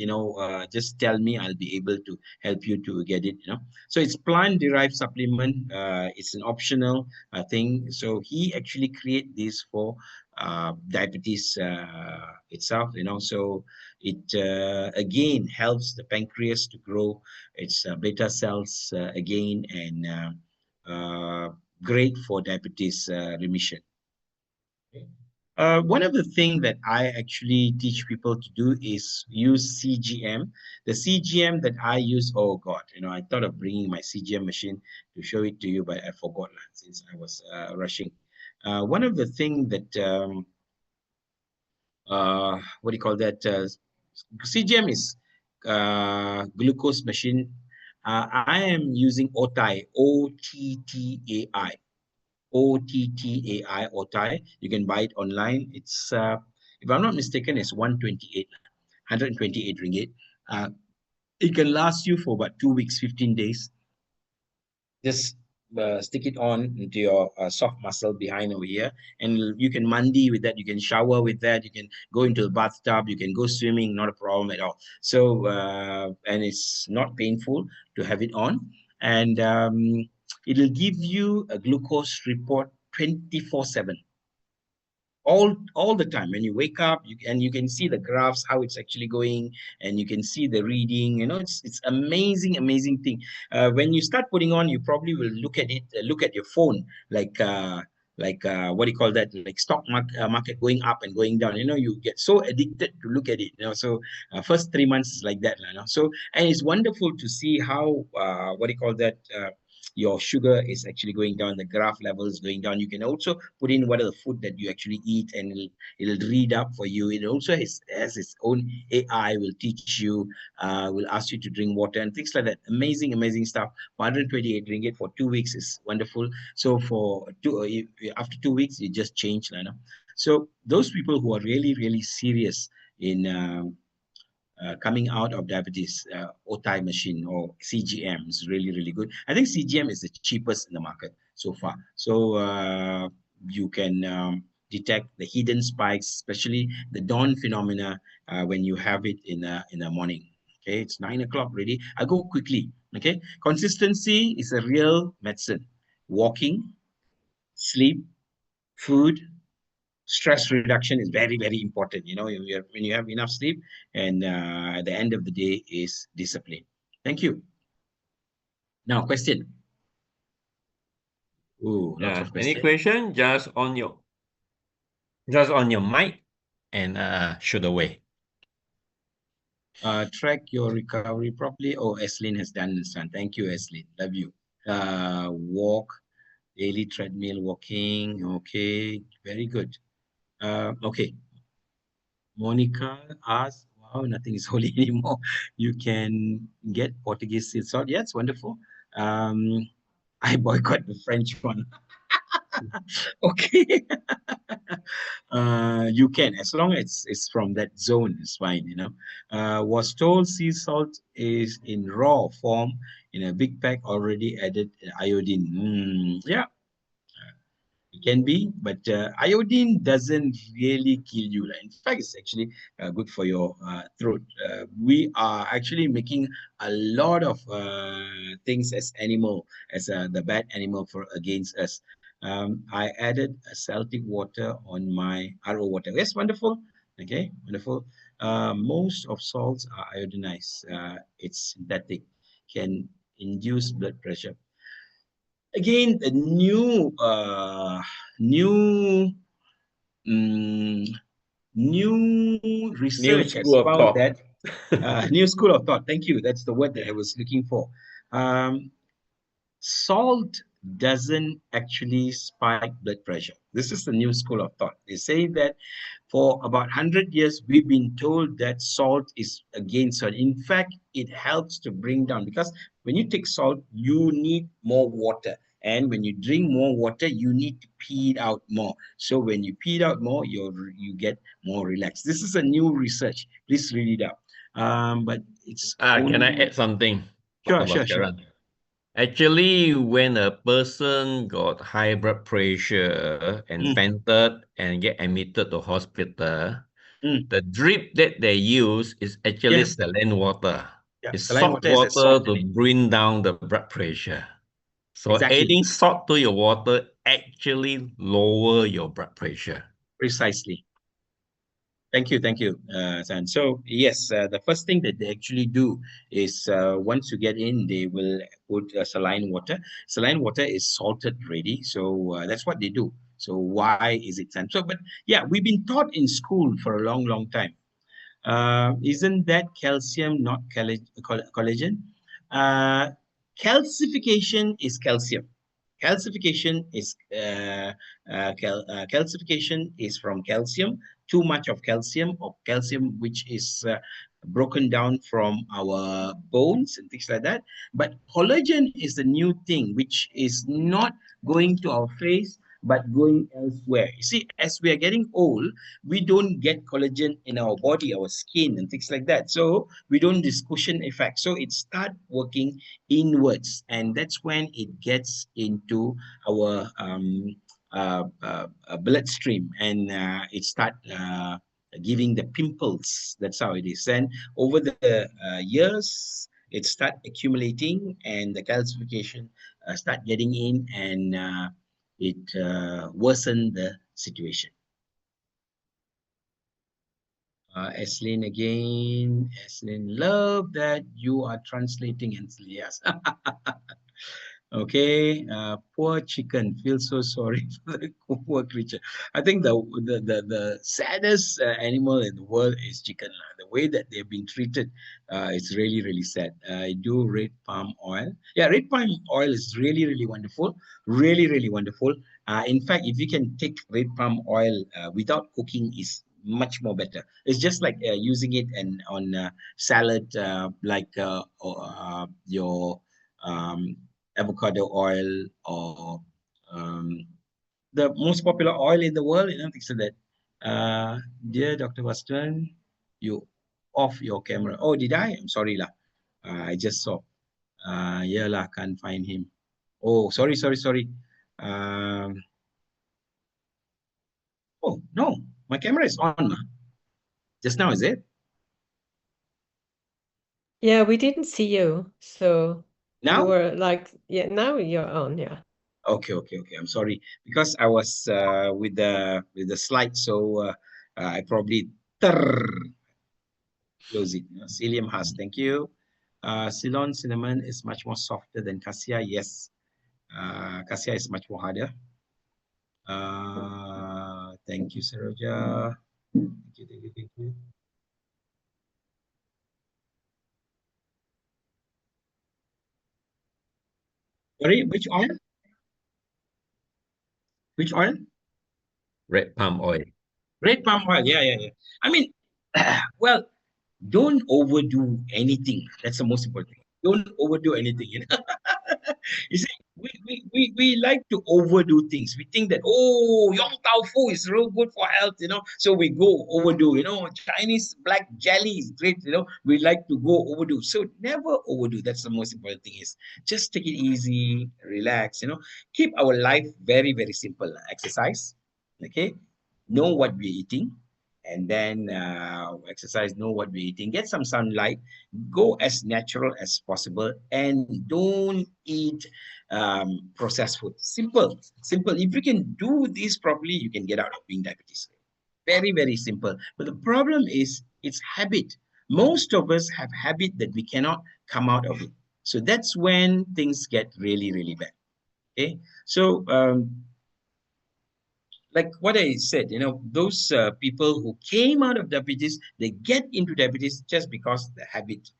Speaker 1: just tell me. I'll be able to help you to get it. So it's plant-derived supplement. It's an optional thing. So he actually create this for diabetes itself. So it again helps the pancreas to grow its beta cells again, and great for diabetes remission. One of the things that I actually teach people to do is use CGM. The CGM that I use, oh God, I thought of bringing my CGM machine to show it to you, but I forgot since I was rushing. One of the things that, what do you call that? CGM is glucose machine. I am using OTTAI, OTTAI. OTTAI, OTTAI. You can buy it online. It's if I'm not mistaken, it's 128 ringgit. It can last you for about 2 weeks, 15 days. Just stick it on into your soft muscle behind over here, and you can mandi with that. You can shower with that. You can go into the bathtub. You can go swimming. Not a problem at all. So and it's not painful to have it on, and it'll give you a glucose report 24/7. All the time when you wake up, you can see the graphs, how it's actually going, and you can see the reading. It's amazing thing. When you start putting on, you probably will look at it, look at your phone, like what do you call that, like stock market going up and going down. You get so addicted to look at it. So first 3 months is like that. So, and it's wonderful to see how what do you call that, your sugar is actually going down, the graph level is going down. You can also put in what are the food that you actually eat, and it'll read up for you. It also has its own AI, will teach you, will ask you to drink water and things like that. Amazing stuff. 128 ringgit for 2 weeks is wonderful. So after 2 weeks, you just change. So those people who are really serious in coming out of diabetes, OTI machine or CGM is really good. I think CGM is the cheapest in the market so far. So you can detect the hidden spikes, especially the dawn phenomena, when you have it in the morning. Okay, it's 9 o'clock already. I'll go quickly. Okay, consistency is a real medicine. Walking, sleep, food, stress reduction is very important. When you have enough sleep, and at the end of the day is discipline. Thank you. Now, question. Ooh, lots of questions.
Speaker 2: Any question? Just on your mic and shoot away.
Speaker 1: Track your recovery properly. Oh, Eslin has done this one. Thank you, Eslin. Love you. Walk, daily treadmill walking. Okay, very good. Okay. Monica asked, wow, nothing is holy anymore. You can get Portuguese sea salt. Yeah, it's wonderful. I boycott the French one. Okay. You can, as long as it's from that zone, it's fine. Was told sea salt is in raw form in a big pack, already added iodine. Yeah, it can be, but iodine doesn't really kill you. In fact, it's actually good for your throat. We are actually making a lot of things as the bad animal against us. I added a Celtic water on my RO water. Yes, wonderful. Okay, wonderful. Most of salts are iodinized. It's synthetic, can induce blood pressure. Again, a new research has found that new school of thought. Thank you. That's the word that I was looking for. Salt doesn't actually spike blood pressure. This is the new school of thought. They say that for about 100 years, we've been told that salt is against salt. In fact, it helps to bring down, because when you take salt, you need more water. And when you drink more water, you need to pee it out more. So when you pee it out more, you get more relaxed. This is a new research. Please read it up. But it's
Speaker 2: Can I add something?
Speaker 1: Sure.
Speaker 2: Actually, when a person got high blood pressure and fainted and get admitted to hospital, the drip that they use is actually saline water.
Speaker 1: Yeah,
Speaker 2: it's
Speaker 1: saline
Speaker 2: salt
Speaker 1: water is
Speaker 2: water to bring down the blood pressure. So adding salt to your water actually lower your blood pressure.
Speaker 1: Precisely. Thank you, San. So yes, the first thing that they actually do is once you get in, they will put saline water. Saline water is salted ready, so that's what they do. So why is it, San? So, but yeah, we've been taught in school for a long time. Isn't that calcium not collagen? Calcification is calcium. Calcification is from calcium. Too much of calcium, or calcium which is broken down from our bones and things like that. But collagen is the new thing, which is not going to our face, but going elsewhere. You see, as we are getting old, we don't get collagen in our body, our skin, and things like that. So we don't this cushion effect. So it start working inwards, and that's when it gets into our bloodstream, and it start giving the pimples. That's how it is. And over the years, it start accumulating, and the calcification start getting in, and it worsen the situation. Eslin again. Eslin, love that you are translating and yes. Okay, poor chicken. Feel so sorry for the poor creature. I think the saddest animal in the world is chicken. The way that they've been treated, it's really really sad. I do red palm oil. Yeah, red palm oil is really really wonderful. Really really wonderful. In fact, if you can take red palm oil without cooking, is much more better. It's just like using it and on salad, like your avocado oil, or the most popular oil in the world, things like that. Dear Dr. Weston, you off your camera. Oh, did I? I'm sorry lah. I just saw. Yeah lah, can't find him. Oh, sorry. Oh no, my camera is on. Just now, is it?
Speaker 3: Yeah, we didn't see you, so
Speaker 1: now
Speaker 3: you were like, yeah, now you're on, yeah.
Speaker 1: Okay. I'm sorry, because I was with the slide, so I probably close it. Psyllium Haas, thank you. Ceylon cinnamon is much more softer than cassia. Yes, cassia is much more harder. Thank you, Saroja. Thank you. Sorry, which oil? Which oil?
Speaker 2: Red palm oil.
Speaker 1: Red palm oil. Yeah. I mean, well, don't overdo anything. That's the most important thing. Don't overdo anything. You see, we like to overdo things. We think that, oh, Yong Tau Fu is real good for health, so we go overdo, Chinese black jelly is great, we like to go overdo. So never overdo. That's the most important thing, is just take it easy, relax, keep our life very, very simple. Exercise, okay? Know what we're eating, and then exercise, know what we're eating, get some sunlight, go as natural as possible, and don't eat processed food. Simple. If you can do this properly, you can get out of being diabetes. Very, very simple. But the problem is, it's habit. Most of us have habit that we cannot come out of it. So that's when things get really, really bad. Okay. So like what I said, those people who came out of diabetes, they get into diabetes just because the habit.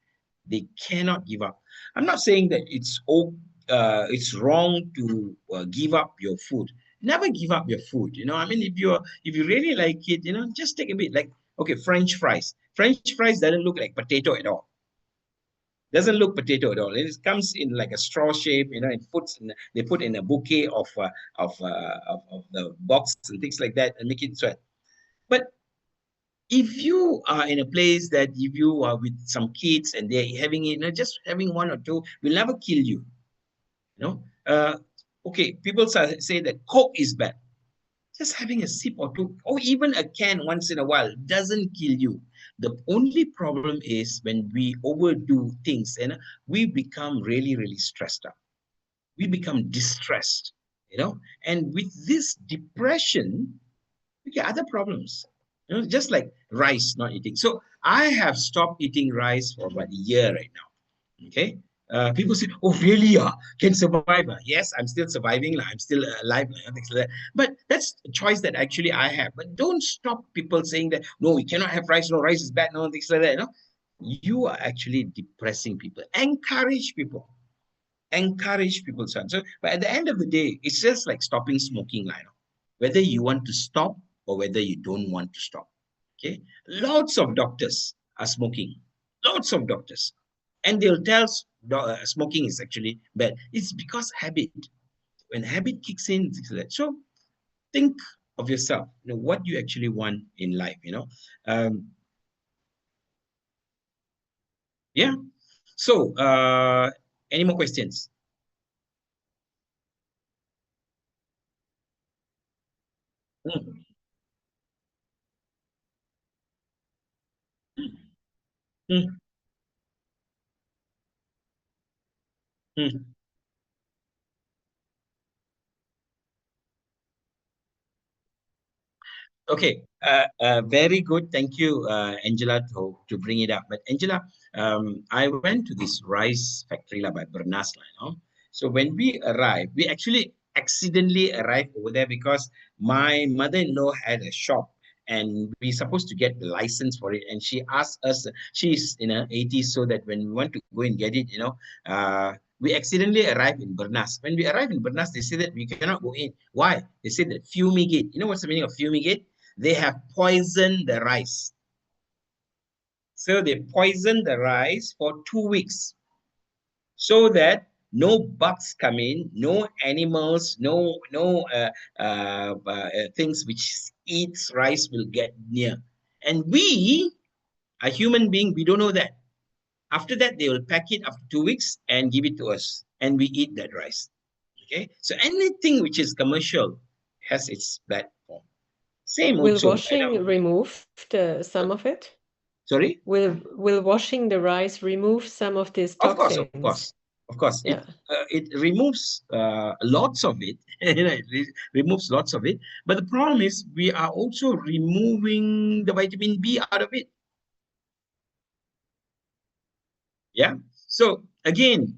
Speaker 1: They cannot give up. I'm not saying that it's wrong to give up your food. Never give up your food. I mean, if you really like it, just take a bit. Like, okay, French fries. French fries doesn't look like potato at all. Doesn't look potato at all. It comes in like a straw shape, they put in a bouquet of the box and things like that, and make it sweat. But if you are in a place that if you are with some kids and they're having it, just having one or two will never kill you. Okay, people say that Coke is bad. Just having a sip or two, or even a can once in a while, doesn't kill you. The only problem is when we overdo things and we become really, really stressed out. We become distressed, and with this depression, we get other problems. Just like rice, not eating. So I have stopped eating rice for about a year right now. Okay. People say, oh, really? Can survive? Yes, I'm still surviving. I'm still alive. Things like that. But that's a choice that actually I have. But don't stop people saying that, no, we cannot have rice. No, rice is bad. No, things like that. You are actually depressing people. Encourage people. So, but at the end of the day, it's just like stopping smoking. Whether you want to stop or whether you don't want to stop. Okay. Lots of doctors are smoking. Lots of doctors. And they'll tell smoking is actually bad. It's because habit. When habit kicks in, so think of yourself, what you actually want in life, yeah. So, any more questions? Mm, mm, mm. Okay, very good. Thank you, Angela, to bring it up. But Angela, I went to this rice factory by Bernas, So when we arrived, we actually accidentally arrived over there because my mother-in-law had a shop and we supposed to get the license for it. And she asked us, she's in her 80s, so that when we want to go and get it, we accidentally arrived in Bernas. When we arrived in Bernas, they said that we cannot go in. Why? They said that fumigate. You know what's the meaning of fumigate? They have poisoned the rice. So they poisoned the rice for 2 weeks so that no bugs come in, no animals, things which eats rice will get near. And we, a human being, we don't know that. After that, they will pack it after 2 weeks and give it to us, and we eat that rice. Okay, so anything which is commercial has its bad form. Same
Speaker 3: Will
Speaker 1: also,
Speaker 3: washing remove some of it?
Speaker 1: Sorry?
Speaker 3: Will washing the rice remove some of these
Speaker 1: Of course,
Speaker 3: toxins?
Speaker 1: of course.
Speaker 3: Yeah.
Speaker 1: It removes lots of it. It removes lots of it. But the problem is we are also removing the vitamin B out of it. Yeah. So again,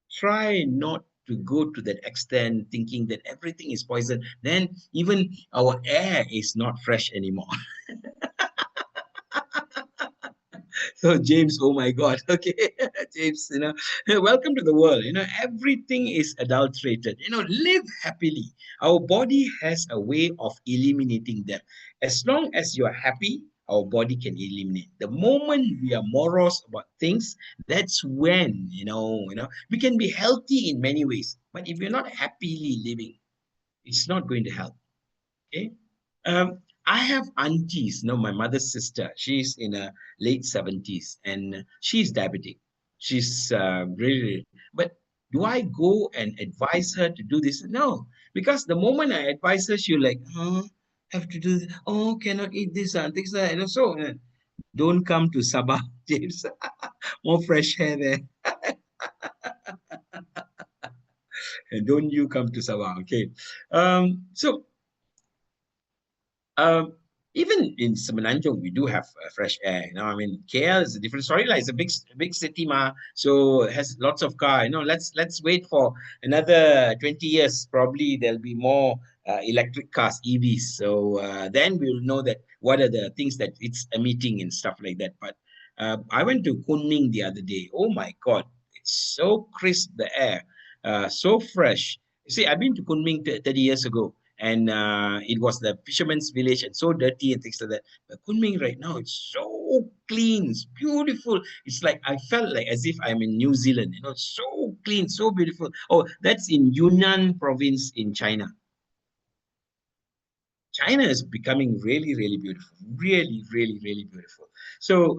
Speaker 1: try not to go to that extent thinking that everything is poison. Then even our air is not fresh anymore. So James, oh my God. Okay. James, welcome to the world. Everything is adulterated. Live happily. Our body has a way of eliminating them. As long as you are happy, our body can eliminate. The moment we are morose about things, that's when, we can be healthy in many ways. But if you're not happily living, it's not going to help. Okay. I have aunties, my mother's sister. She's in her late 70s and she's diabetic. She's really, but do I go and advise her to do this? No, because the moment I advise her, she'll like, have to do this. Oh, cannot eat this and things like that. And so don't come to Sabah, James. More fresh hair there. And don't you come to Sabah, okay? So Um, even in Semenanjung, we do have fresh air. I mean, KL is a different story. Like, it's a big city, so it has lots of car. Let's wait for another 20 years. Probably there'll be more electric cars, EVs. So then we'll know that what are the things that it's emitting and stuff like that. But I went to Kunming the other day. Oh my God, it's so crisp, the air, so fresh. You see, I've been to Kunming 30 years ago and it was the fisherman's village and so dirty and things like that. But Kunming right now, it's so clean, it's beautiful. It's like I felt like as if I'm in New Zealand, so clean, so beautiful. Oh, that's in Yunnan province in China. China is becoming really, really beautiful. Really, really, really beautiful. So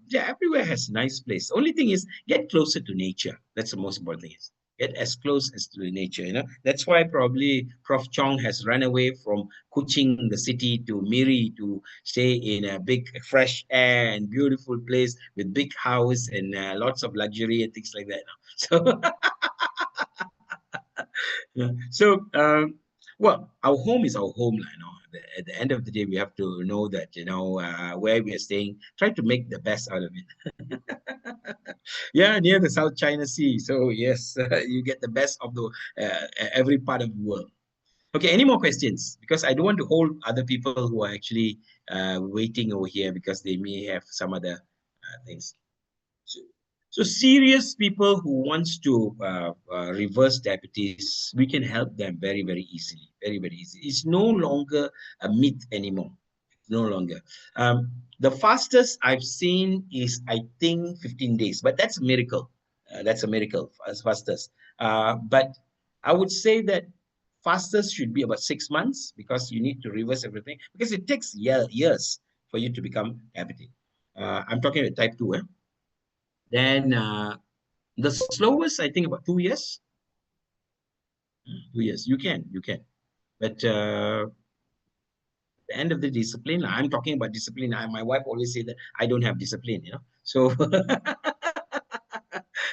Speaker 1: yeah, everywhere has nice place. The only thing is get closer to nature. That's the most important thing is get as close as to the nature. That's why probably Prof. Chong has run away from Kuching, the city, to Miri to stay in a big fresh air and beautiful place with big house and lots of luxury and things like that. So yeah. So well, our home is our home, At the end of the day, we have to know that where we are staying. Try to make the best out of it. Yeah, near the South China Sea. So yes, you get the best of the every part of the world. Okay, any more questions? Because I don't want to hold other people who are actually waiting over here because they may have some other things. So serious people who wants to reverse diabetes, we can help them very, very easily. Very, very easy. It's no longer a myth anymore. No longer. The fastest I've seen is, I think, 15 days. But that's a miracle. That's a miracle as fastest. But I would say that Fastest should be about 6 months because you need to reverse everything because it takes years for you to become diabetic. I'm talking about type 2. Then the slowest, I think about 2 years. 2 years, you can. But the end of the discipline, I'm talking about discipline. My wife always say that I don't have discipline, So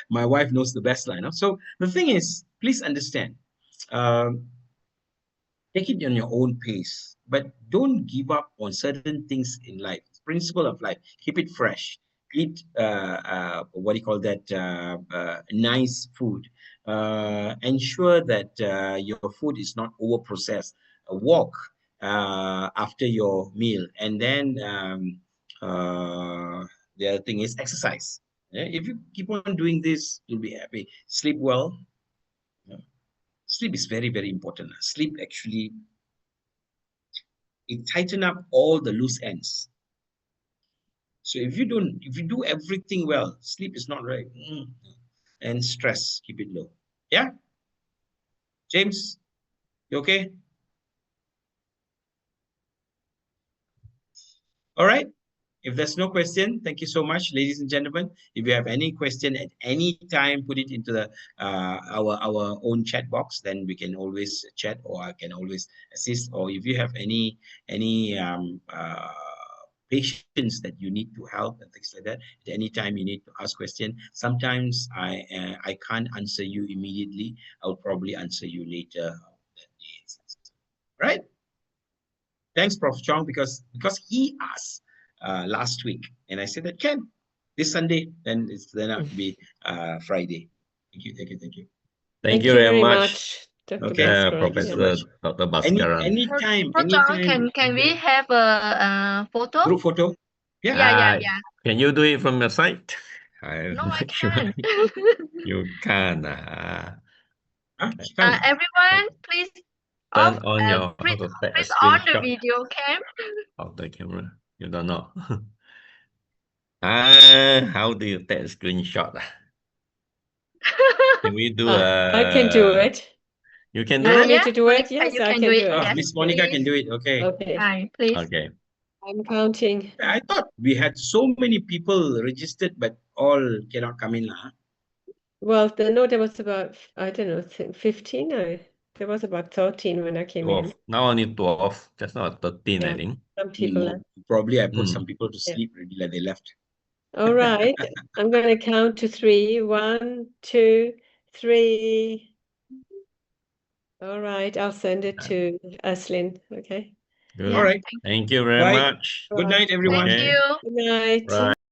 Speaker 1: my wife knows the best line. So the thing is, please understand, take it on your own pace, but don't give up on certain things in life. Principle of life, keep it fresh. Eat what do you call that? Nice food. Ensure that your food is not over processed. Walk after your meal, and then the other thing is exercise. If you keep on doing this, you'll be happy. Sleep well. Sleep is very, very important. Sleep actually, it tighten up all the loose ends. So if you do everything well, sleep is not right. And stress, keep it low. Yeah? James, you okay? All right. If there's no question, thank you so much, ladies and gentlemen. If you have any question at any time, put it into the our own chat box. Then we can always chat, or I can always assist. Or if you have any patients that you need to help and things like that, at any time you need to ask question. Sometimes I can't answer you immediately. I'll probably answer you later. Right? Thanks, Prof. Chong, because he asked last week, and I said that this Sunday, then it's then have to be Friday. Thank you.
Speaker 2: Thank you very much,
Speaker 3: Dr.
Speaker 1: Okay,
Speaker 3: Bhaskaran.
Speaker 2: Professor Dr. Bhaskaran.
Speaker 1: Anytime.
Speaker 4: Can we have a photo?
Speaker 1: Group photo? Yeah.
Speaker 4: Yeah.
Speaker 2: Can you do it from your side?
Speaker 4: No, I can't.
Speaker 2: You can.
Speaker 4: Everyone, please
Speaker 2: turn on your
Speaker 4: please
Speaker 2: screenshot
Speaker 4: on the video cam.
Speaker 2: of the camera. You don't know. How do you take a screenshot? Can we do
Speaker 3: I can do it.
Speaker 2: You can
Speaker 3: You
Speaker 2: do
Speaker 3: want
Speaker 2: it?
Speaker 3: me to do it?
Speaker 4: You
Speaker 3: Yes,
Speaker 4: can
Speaker 3: I can
Speaker 4: do
Speaker 3: do
Speaker 4: it.
Speaker 3: it.
Speaker 4: Yes,
Speaker 1: Miss Monica
Speaker 4: please.
Speaker 1: can do it. Okay.
Speaker 3: Okay.
Speaker 4: Hi, please.
Speaker 2: Okay.
Speaker 3: I'm counting.
Speaker 1: I thought we had so many people registered, but all cannot come in.
Speaker 3: Well, no, there was about, I don't know, 15. There was about 13 when I came
Speaker 2: 12.
Speaker 3: in.
Speaker 2: Now only 12. Just not 13, I
Speaker 3: Yeah.
Speaker 2: think.
Speaker 3: Some people left.
Speaker 1: Probably I put some people to sleep already, like they left.
Speaker 3: All right. I'm going to count to 3. 1, 2, 3. All right. I'll send it to Aslin. Okay.
Speaker 2: Good.
Speaker 1: All right.
Speaker 2: Thank you very
Speaker 1: Bye.
Speaker 2: much.
Speaker 1: Good night, everyone.
Speaker 4: Thank you.
Speaker 3: Good night.
Speaker 2: Right.